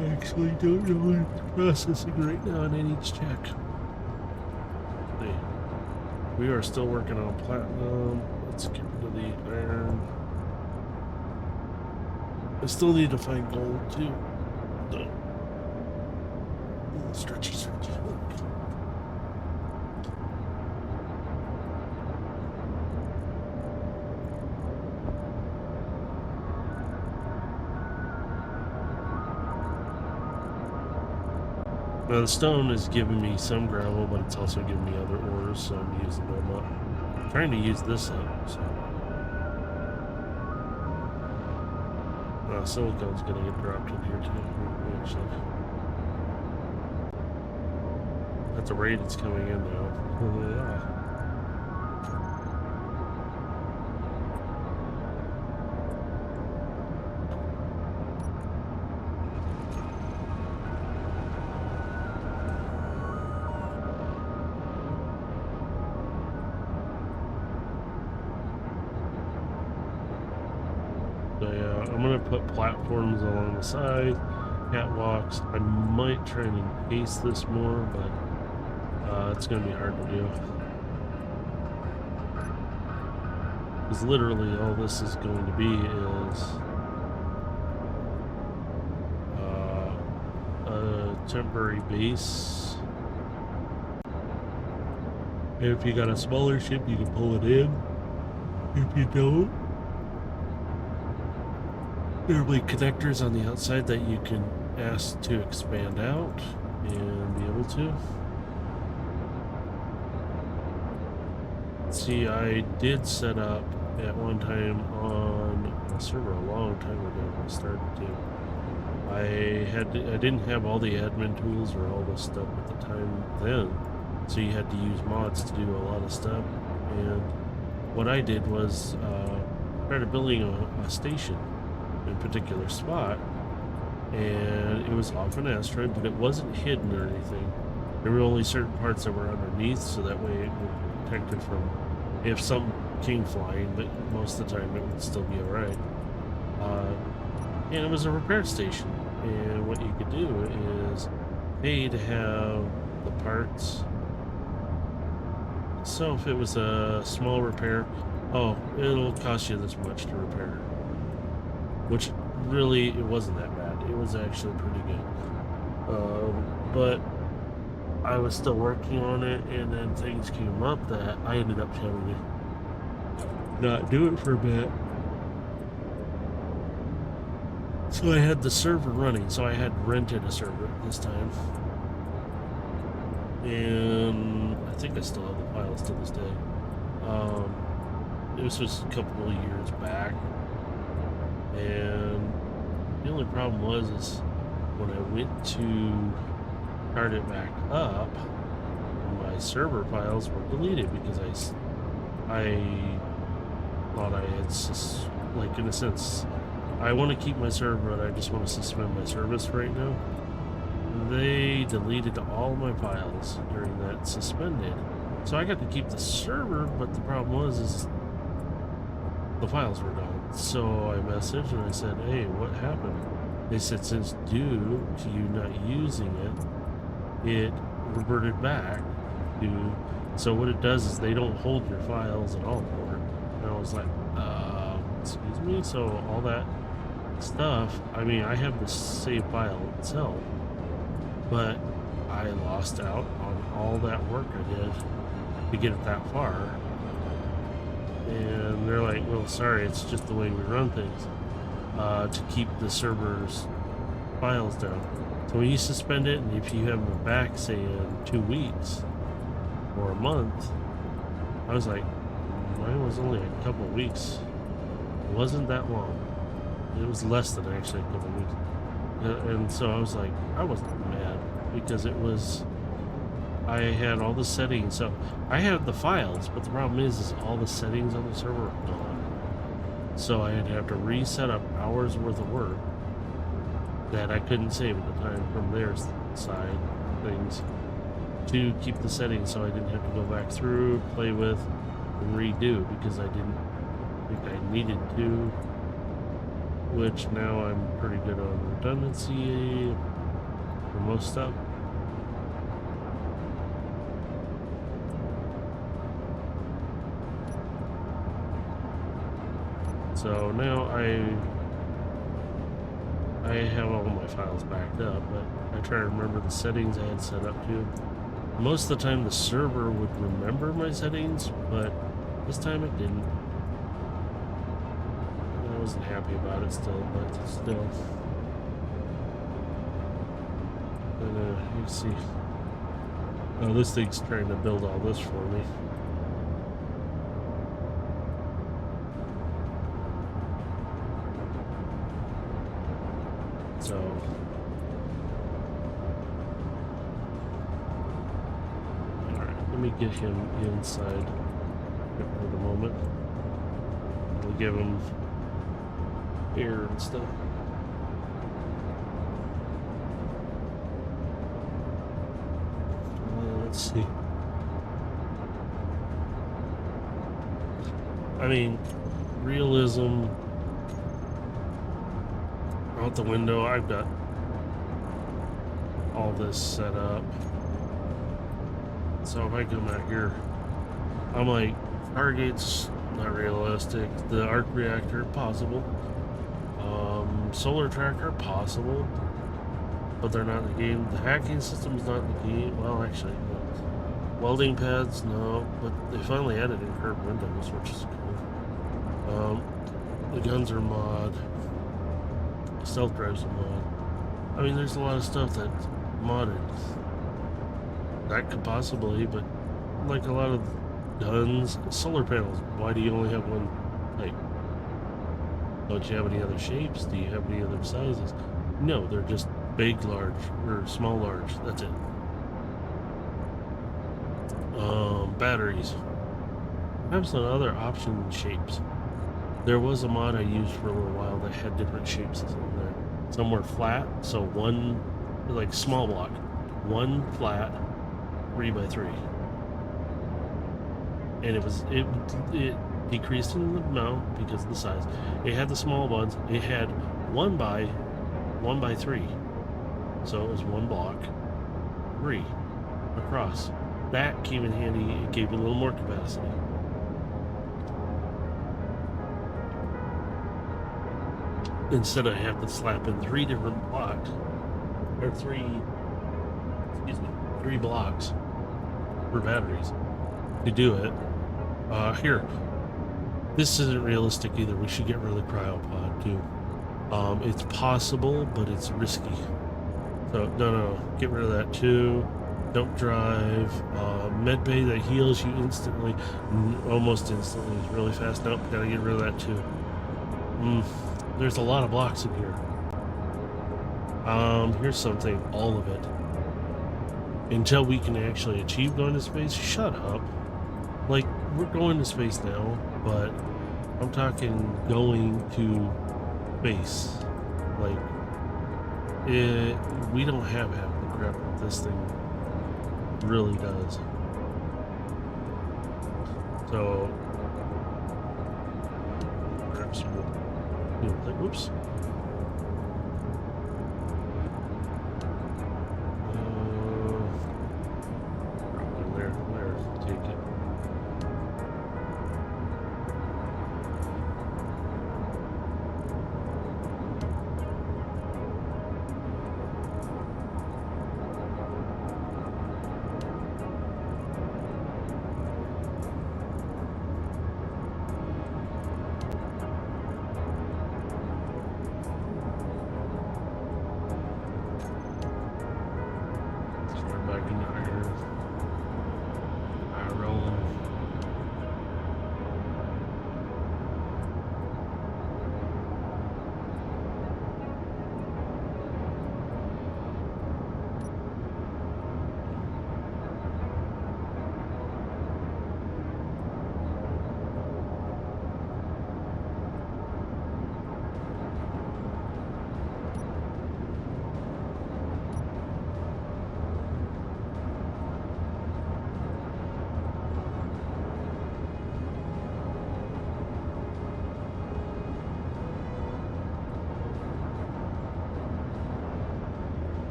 I actually don't know what it's processing right now, and I need to check. We are still working on platinum. Let's get rid of the iron. I still need to find gold too. So, stretchy. Now the stone is giving me some gravel, but it's also giving me other ores, so I'm using them up. I'm trying to use this up, so. Silicone's gonna get dropped in here too, actually. At the rate it's coming in now. Yeah. So yeah, I'm gonna put platforms along the side. catwalks. I might try and encase this more, but it's going to be hard to do. Because literally all this is going to be is a temporary base. And if you got a smaller ship, you can pull it in. If you don't, there will be connectors on the outside that you can ask to expand out and be able to. See, I did set up at one time on a server a long time ago when I started to. I didn't have all the admin tools or all this stuff at the time then, so you had to use mods to do a lot of stuff. And what I did was started building a station in a particular spot, and it was off an asteroid, but it wasn't hidden or anything. There were only certain parts that were underneath, so that way it would protect it from if something came flying, but most of the time it would still be alright. And it was a repair station, and what you could do is pay to have the parts. So if it was a small repair, oh, it'll cost you this much to repair, which really it wasn't that bad. It was actually pretty good, but I was still working on it, and then things came up that I ended up having to not do it for a bit. So I had the server running, so I had rented a server this time. And I think I still have the files to this day. This was a couple of years back. And the only problem was is when I went to start it back up, my server files were deleted because I thought I had, like, in a sense, I want to keep my server, but I just want to suspend my service right now. They deleted all my files during that suspended. So I got to keep the server, but the problem was is the files were gone. So I messaged and I said, hey, what happened? They said, since due to you not using it reverted back to, so what it does is they don't hold your files at all for it. And I was like, excuse me? So all that stuff, I mean, I have the save file itself, but I lost out on all that work I did to get it that far. And they're like, well, sorry, it's just the way we run things, to keep the server's files down. So when you suspend it, and if you have them back, say in 2 weeks or a month, I was like, mine was only a couple of weeks. It wasn't that long. It was less than actually a couple of weeks. And so I was like, I wasn't mad because it was, I had all the settings. So I had the files, but the problem is all the settings on the server are gone. So I had to have to reset up hours worth of work that I couldn't save at the time from their side things to keep the settings, so I didn't have to go back through, play with, and redo because I didn't think I needed to. Which now I'm pretty good on redundancy for most stuff. So now I have all my files backed up, but I try to remember the settings I had set up to. Most of the time the server would remember my settings, but this time it didn't. I wasn't happy about it still, but still. And you can see, oh, this thing's trying to build all this for me. So, alright, let me get him inside for the moment. We'll give him air and stuff. Let's see. I mean, realism out the window. I've got all this set up. So if I come out here, I'm like, Stargate's not realistic. The arc reactor, possible. Solar tracker, possible. But they're not in the game. The hacking system's not in the game. Well, actually, no. Welding pads, no. But they finally added in curved windows, which is cool. The guns are mod. Stealth drives are mod. I mean, there's a lot of stuff that's modded. That could possibly, but like a lot of guns, solar panels, why do you only have one type? Don't you have any other shapes? Do you have any other sizes? No, they're just big, large, or small, large. That's it. Batteries. I have some other option shapes. There was a mod I used for a little while that had different shapes in there. Some were flat, so one, like small block, one flat, 3x3, and it decreased in the amount because of the size. It had the small ones. It had 1x3, so it was one block, 3 across. That came in handy. It gave you a little more capacity. Instead of having to slap in 3 different blocks, or 3 blocks for batteries to do it. Here, this isn't realistic either. We should get rid of the cryopod too. It's possible, but it's risky. So no, get rid of that too. Don't drive. Med bay that heals you instantly, almost instantly, is really fast. Nope, gotta get rid of that too. There's a lot of blocks in here. Here's something, all of it. Until we can actually achieve going to space, shut up. Like, we're going to space now, but I'm talking going to space. Like, we don't have half the crap that this thing really does. So, grab some more. Like, whoops. There, take it.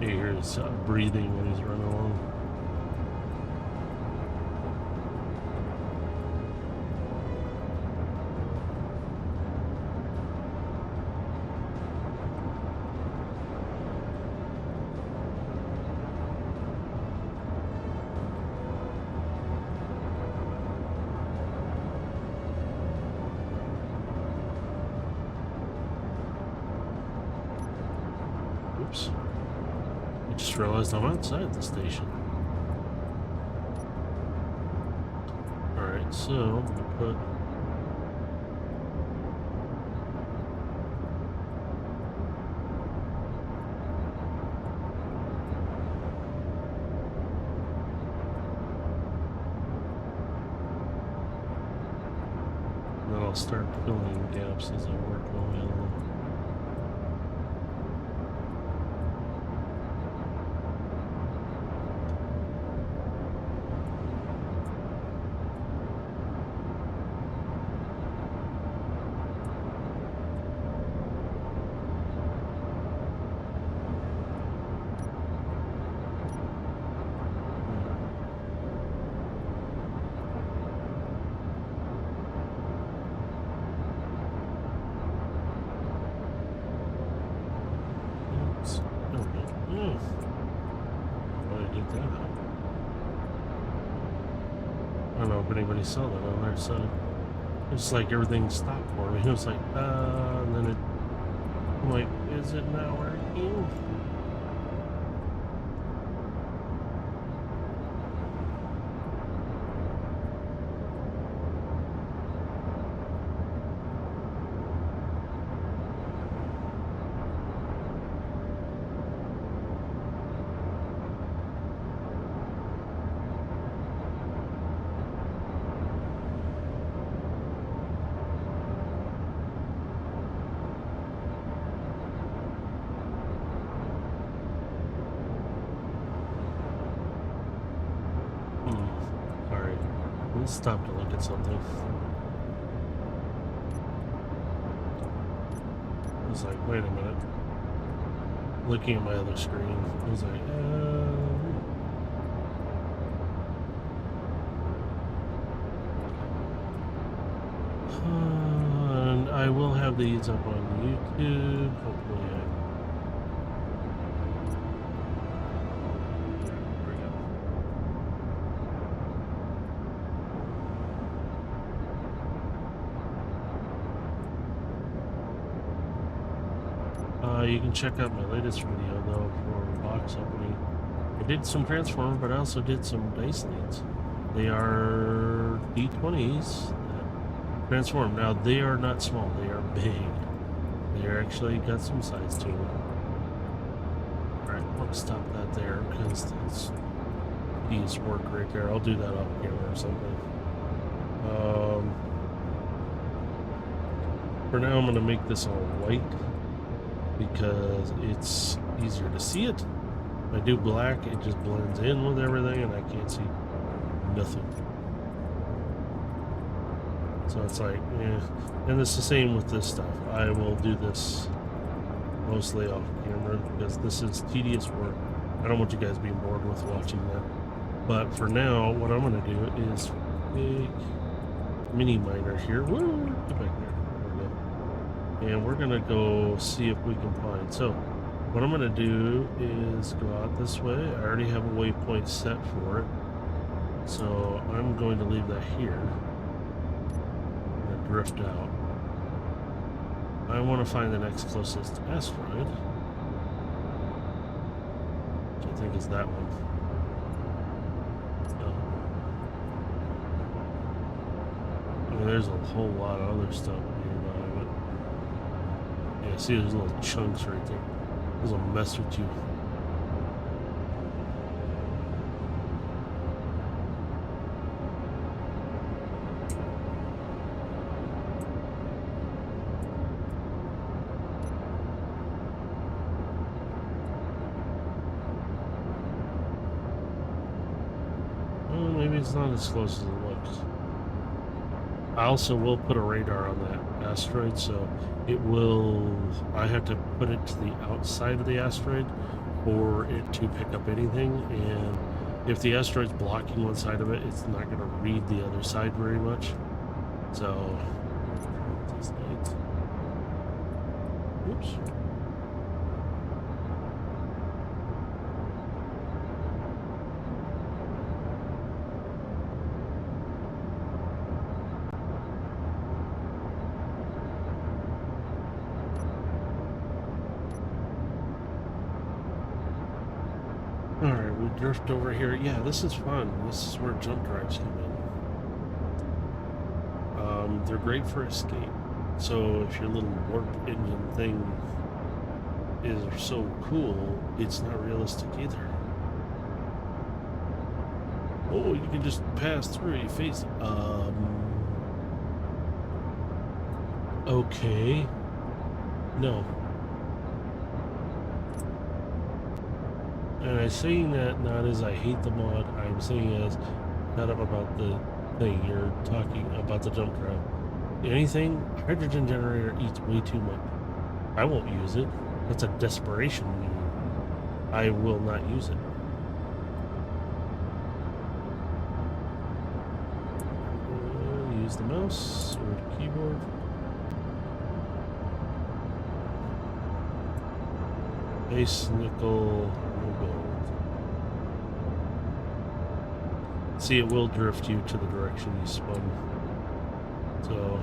You hear his breathing when he's running along. Oops. I just realized I'm outside the station. Alright, so I'm gonna put start filling gaps as I work my way along. I don't know if anybody saw that on their side. It's like everything stopped for me. It was like, and then I'm like, is it not working? Sorry. Let's stop to look at something. I was like, wait a minute. Looking at my other screen, I was like, and I will have these up on YouTube. Hopefully, you can check out my latest video though for box opening. I did some transform, but I also did some dice leads. They are D20s transform. Now they are not small; they are big. They are actually got some size to them. All right, I'll stop that there because that's tedious work right there. I'll do that off camera or something. For now, I'm going to make this all white, because it's easier to see it. If I do black, it just blends in with everything and I can't see nothing. So it's like, and it's the same with this stuff. I will do this mostly off camera because this is tedious work. I don't want you guys being bored with watching that. But for now, what I'm going to do is big mini miner here. Woo! Get back there. And we're gonna go see if we can find. So what I'm gonna do is go out this way. I already have a waypoint set for it, so I'm going to leave that here. I'm gonna drift out. I want to find the next closest asteroid, which I think is that one. I mean, there's a whole lot of other stuff nearby, but yeah, see those little chunks right there. Those will mess with you. Well, maybe it's not as close as it looks. I also will put a radar on that asteroid, so it will, I have to put it to the outside of the asteroid for it to pick up anything, and if the asteroid's blocking one side of it, it's not going to read the other side very much. So, oops. Alright, we drift over here. Yeah, this is fun. This is where jump drives come in. They're great for escape. So if your little warp engine thing is so cool, it's not realistic either. Oh, you can just pass through your face. okay. No. And I'm saying that not as I hate the mod, I'm saying as not up about the thing you're talking about, the jump drive. Anything, hydrogen generator eats way too much. I won't use it. That's a desperation move. I will not use it. Use the mouse or the keyboard. Base nickel rebuild. See, it will drift you to the direction you spun. So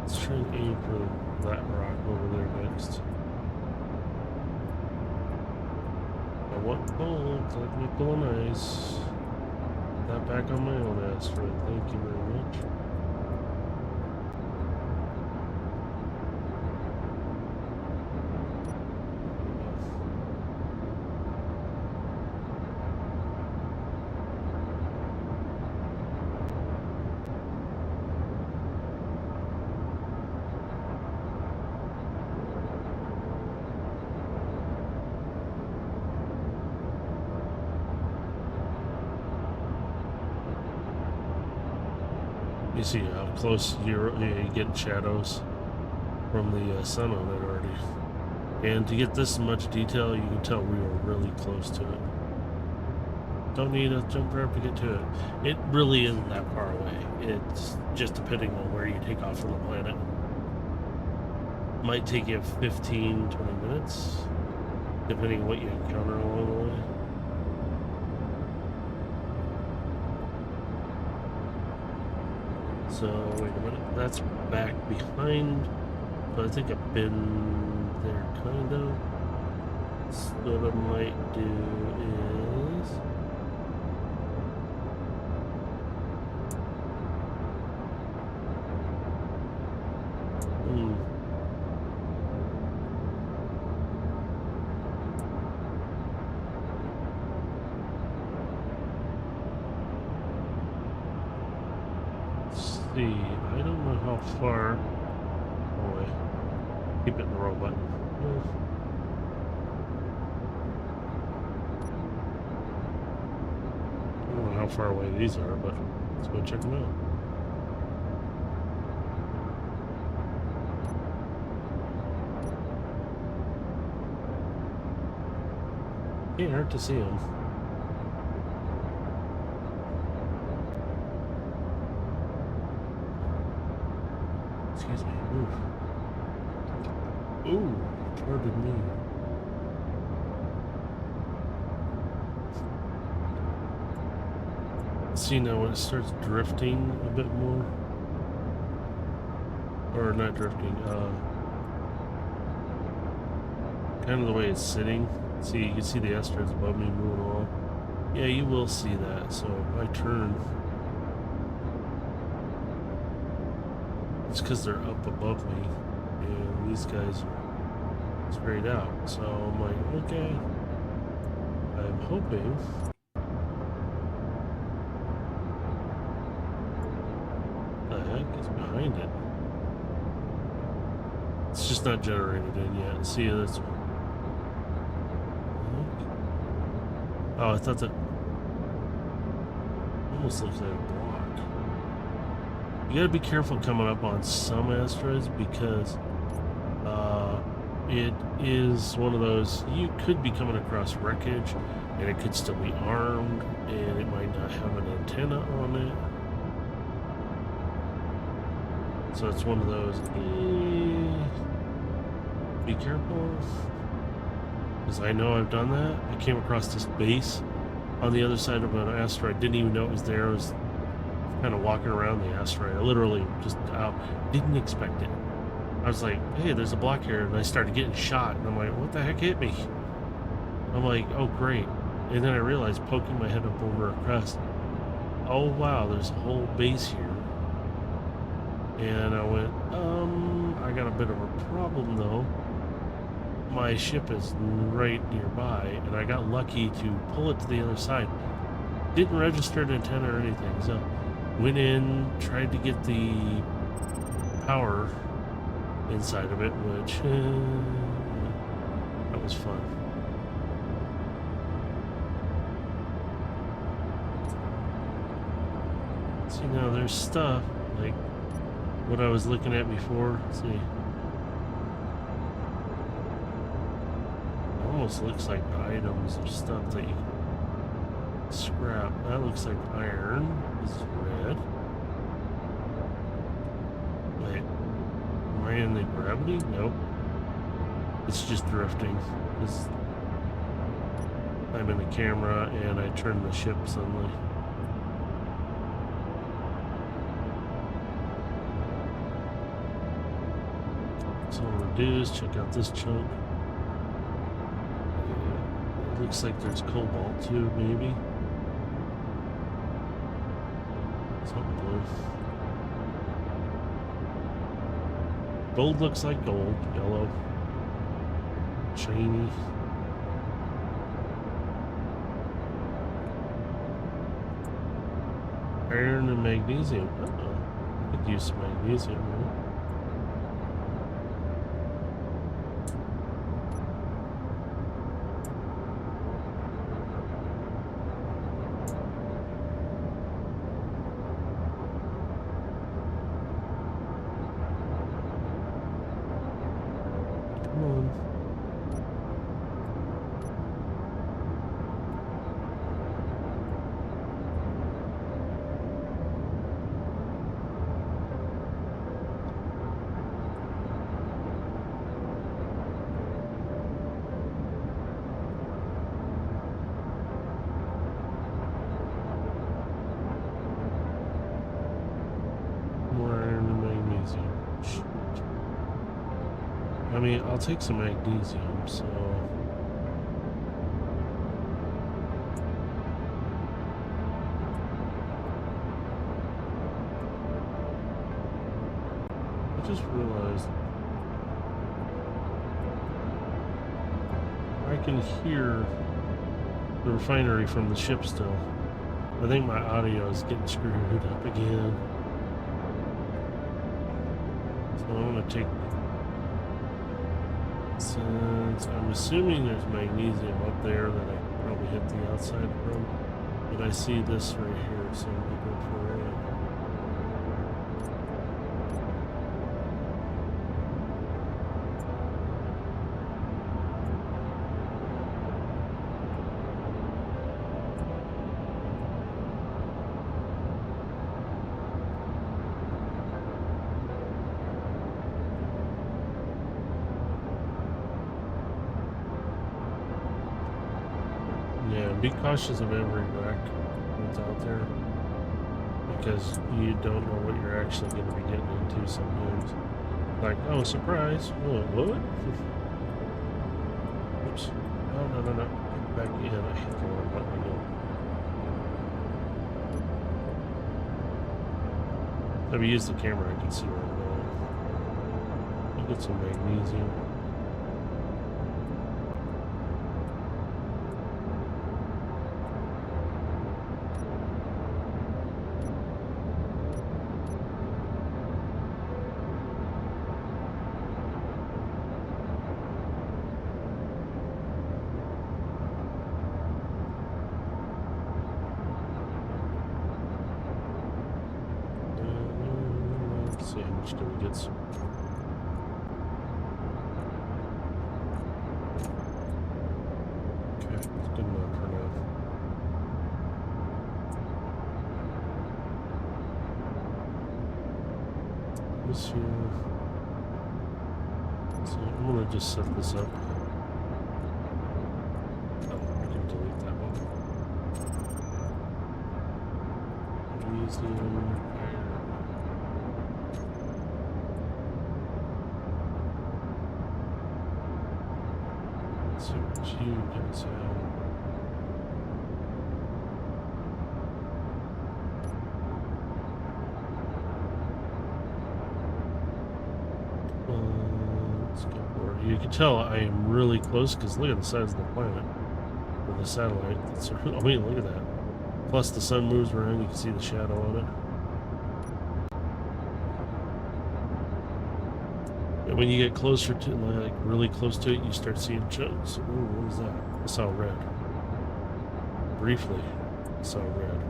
let's try and aim for that rock over there next. I want gold, let me colonize. That back on my own asteroid, thank you very much. You see how close you're getting shadows from the sun on it already. And to get this much detail, you can tell we were really close to it. Don't need a jump drive to get to it. It really isn't that far away. It's just depending on where you take off from the planet. Might take you 15, 20 minutes, depending on what you encounter along the way. So, wait a minute, that's back behind, but I think I've been there, kind of. So what I might do is... see, I don't know how far away. Keep hitting the wrong button. I don't know how far away these are, but let's go check them out. Can't hurt to see them. Excuse me. Ooh, pardon me. See now when it starts drifting a bit more, or not drifting, kind of the way it's sitting. See, you can see the asteroids above me moving along. Yeah, you will see that. So if I turn, it's because they're up above me, and these guys are straight out. So I'm like, okay. I'm hoping. What the heck is behind it? It's just not generated in yet. See, that's. Oh, I thought that almost looks like a block. You gotta be careful coming up on some asteroids because it is one of those, you could be coming across wreckage and it could still be armed and it might not have an antenna on it. So it's one of those, be careful. Because I know I've done that. I came across this base on the other side of an asteroid. Didn't even know it was there. I was kind of walking around the asteroid. I literally just didn't expect it. I was like, hey, there's a block here. And I started getting shot. And I'm like, what the heck hit me? I'm like, oh, great. And then I realized, poking my head up over a crest, oh, wow, there's a whole base here. And I went, I got a bit of a problem, though. My ship is right nearby, and I got lucky to pull it to the other side. Didn't register an antenna or anything. So went in, tried to get the power inside of it, which that was fun. See, now there's stuff like what I was looking at before. Let's see. It almost looks like items or stuff that you can scrap. That looks like iron. This is red. Wait. Am I in the gravity? Nope. It's just drifting. Because I'm in the camera and I turn the ship suddenly. So what I'm gonna do is check out this chunk. It looks like there's cobalt too, maybe. Something blue. Gold looks like gold. Yellow. Shiny. Iron and magnesium. Uh-oh. I could use some magnesium, right? Come on. More iron and magnesium. Shoot. I mean, I'll take some magnesium, so. I just realized I can hear the refinery from the ship still. I think my audio is getting screwed up again. So I'm gonna take, since I'm assuming there's magnesium up there that I can probably hit the outside from, but I see this right here, so I'm gonna go for it. Yeah, be cautious of every wreck that's out there, because you don't know what you're actually going to be getting into sometimes. Like, oh, surprise! What? Oops. No. Get back in. I hate the one button again. If I use the camera, I can see where I'm going. I'll get some magnesium. Let's see how much do we get some. Okay, it's good enough for now. This here. So I'm gonna just set this up. Oh, I can delete that one. Magnesium, iron. Let's see what you guys have. Let's go for it. You can tell I am really close because look at the size of the planet or the satellite. That's, I mean, look at that. Plus the sun moves around, you can see the shadow on it. And when you get closer to, like really close to it, you start seeing chunks. Ooh, what was that? I saw red. Briefly, I saw red.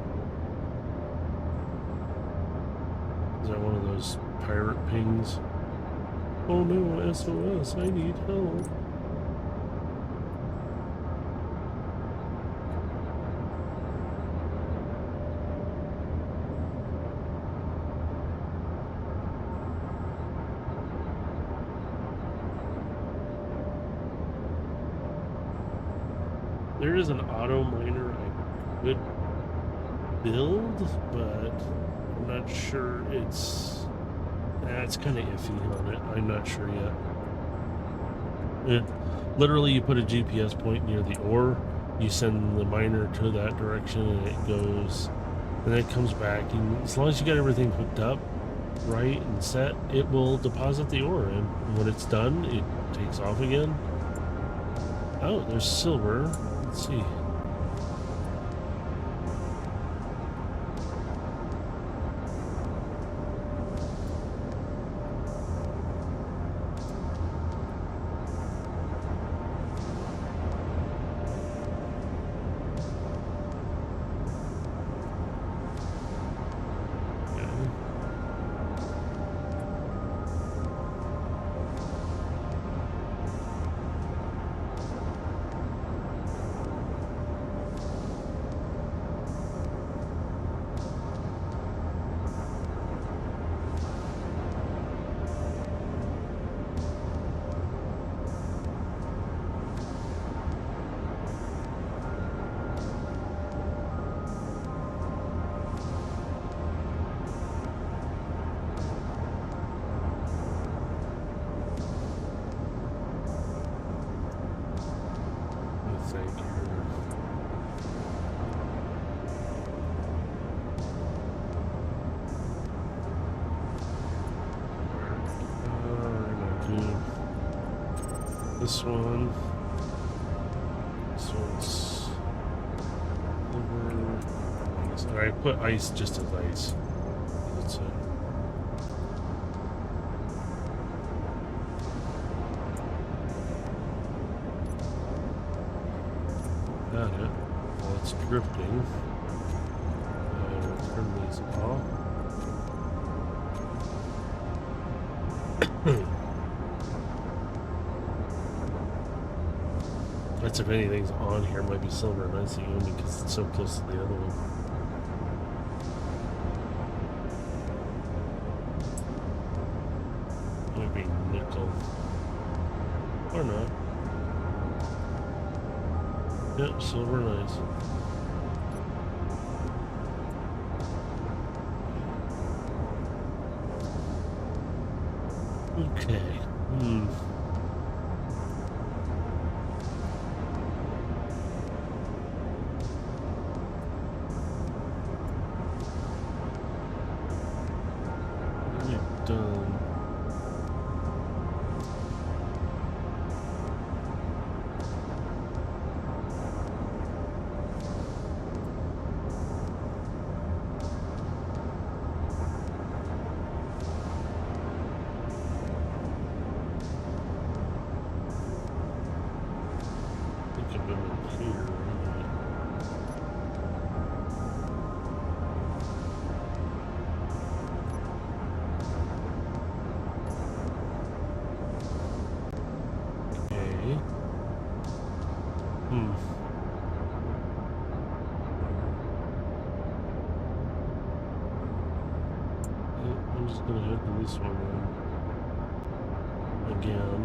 Is that one of those pirate pings? Oh no, SOS, I need help. There is an auto miner I could build, but I'm not sure it's kind of iffy on it. I'm not sure yet. Literally, you put a GPS point near the ore, you send the miner to that direction, and it goes, and then it comes back. And as long as you got everything hooked up right and set, it will deposit the ore. And when it's done, it takes off again. Oh, there's silver. Let's see. This one. This one's silver. I put ice just as ice. That's it. Got it. Well, it's drifting. Turn these off. That's if anything's on here, might be silver and icy only because it's so close to the other one. Might be nickel. Or not. Yep, silver and ice. Okay. Done. I think I've been in here. I'm just gonna head to this one again.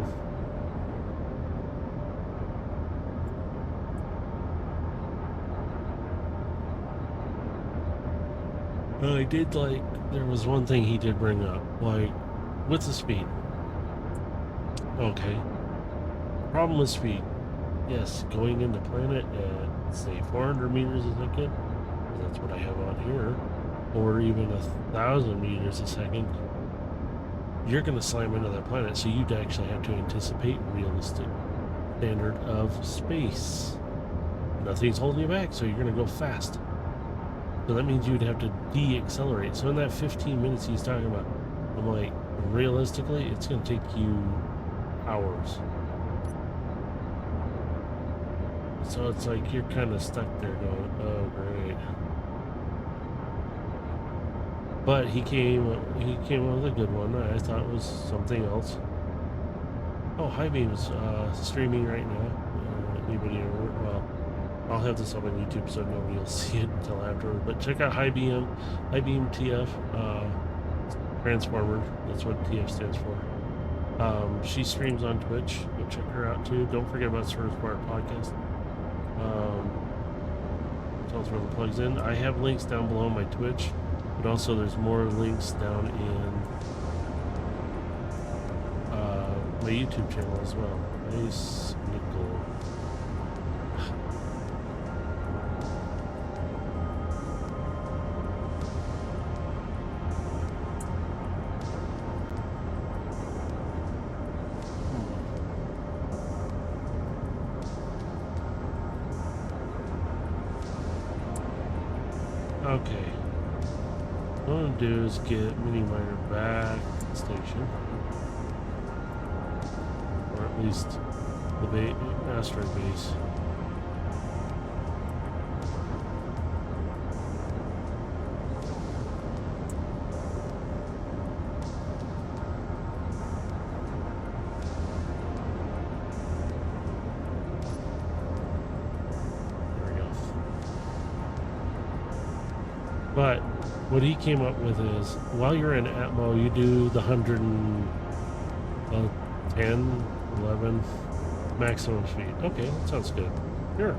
I did there was one thing he did bring up, what's the speed? Okay. Problem with speed. Yes, going into planet at, say, 400 meters a second, that's what I have on here, or even 1,000 meters a second, you're going to slam into that planet, so you'd actually have to anticipate realistic standard of space. Nothing's holding you back, so you're going to go fast. So that means you'd have to de-accelerate. So in that 15 minutes he's talking about, I'm like, realistically, it's going to take you hours. So it's like you're kind of stuck there going, oh, great. But he came up with a good one. I thought it was something else. Oh, High Beam's streaming right now. Anybody ever? Well, I'll have this on my YouTube so nobody will see it until afterward. But check out High Beam TF, Transformer. That's what TF stands for. She streams on Twitch. Go check her out too. Don't forget about Service Bar Podcast. Tells where the plugs in. I have links down below my Twitch, but also there's more links down in my YouTube channel as well. Nice nickel. Okay. What I'm gonna do is get Mini Miner back to the station. Or at least the asteroid base. But what he came up with is, while you're in Atmo, you do the 110, 11 maximum speed. Okay, that sounds good. Sure.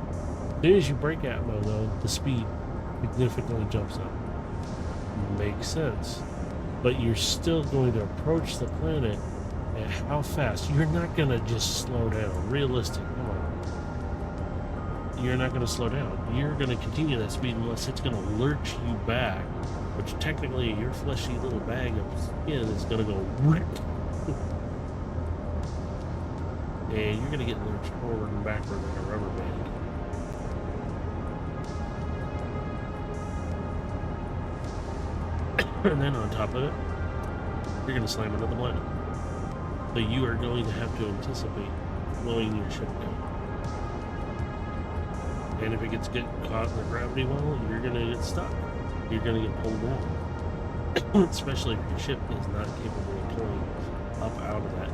As soon as you break Atmo, though, the speed significantly jumps up. Makes sense. But you're still going to approach the planet at how fast? You're not going to just slow down. Realistic. Come on. You're not going to slow down. You're going to continue that speed unless it's going to lurch you back, which technically your fleshy little bag of skin is going to go rip. And you're going to get lurched forward and backward like a rubber band. And then on top of it, you're going to slam into the planet. So you are going to have to anticipate slowing your ship down. And if it gets caught in the gravity well, you're going to get stuck. You're going to get pulled down. Especially if your ship is not capable of pulling up out of that.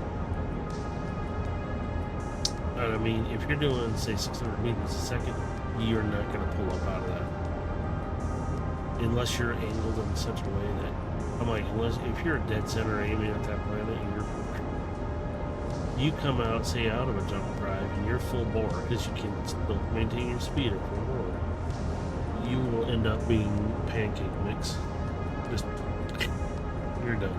And I mean, if you're doing, say, 600 meters a second, you're not going to pull up out of that. Unless you're angled in such a way that, I'm like, if you're a dead center aiming at that planet, you come out, say, out of a jump drive, and you're full bore, because you can still maintain your speed at full bore, you will end up being pancake mix. Just, you're done.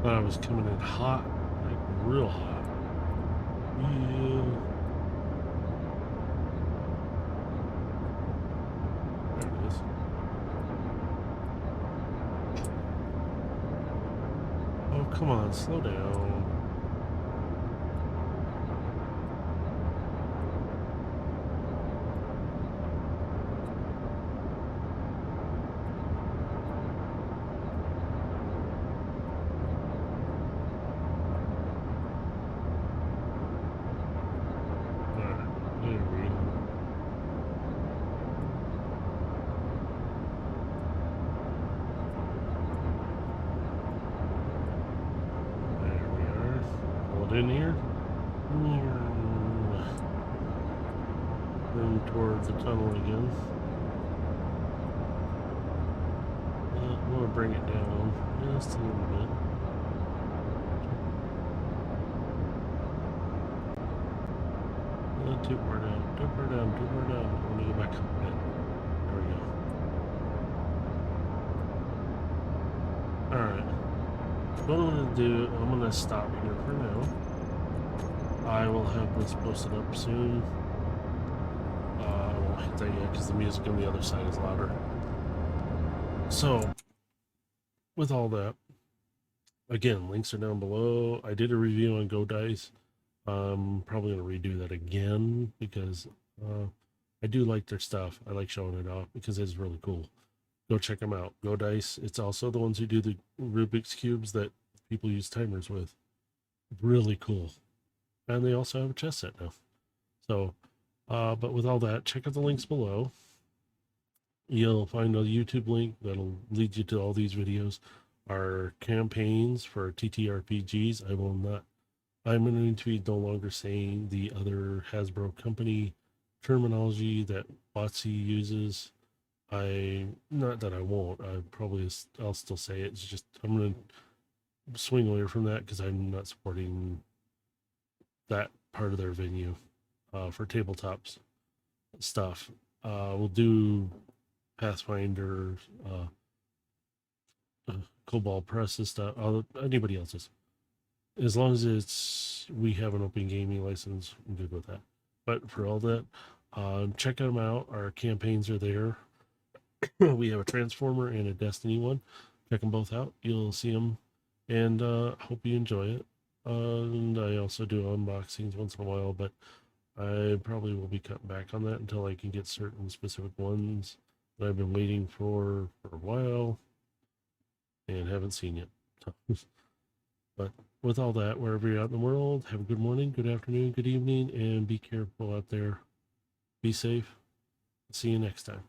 Thought I was coming in hot, like real hot. Yeah. come on, slow down. Alright, there we go. There we are. Pull it in here. Turn towards the tunnel again. I'm going to bring it down just a little bit. Too far down, too far down, too far down. I want to go back up a bit. There we go. Alright. What I'm going to do, I'm going to stop here for now. I will have this posted up soon. I won't hit that yet because the music on the other side is louder. So, with all that, again, links are down below. I did a review on Go Dice. I'm probably going to redo that again because I do like their stuff. I like showing it off because it's really cool. Go check them out. Go Dice. It's also the ones who do the Rubik's Cubes that people use timers with. Really cool. And they also have a chess set now. So, but with all that, check out the links below. You'll find a YouTube link that'll lead you to all these videos. Our campaigns for TTRPGs. I'm going to be no longer saying the other Hasbro company terminology that WotC uses. Not that I won't. I'll still say it. It's just I'm going to swing away from that because I'm not supporting that part of their venue for tabletops stuff. We'll do Pathfinder, Cobalt Press and stuff. Anybody else's. As long as we have an open gaming license, I'm good with that. But for all that, check them out. Our campaigns are there. We have a Transformer and a Destiny one. Check them both out. You'll see them, and hope you enjoy it. And I also do unboxings once in a while, but I probably will be cutting back on that until I can get certain specific ones that I've been waiting for a while and haven't seen yet. But with all that, wherever you're out in the world, have a good morning, good afternoon, good evening, and be careful out there. Be safe. See you next time.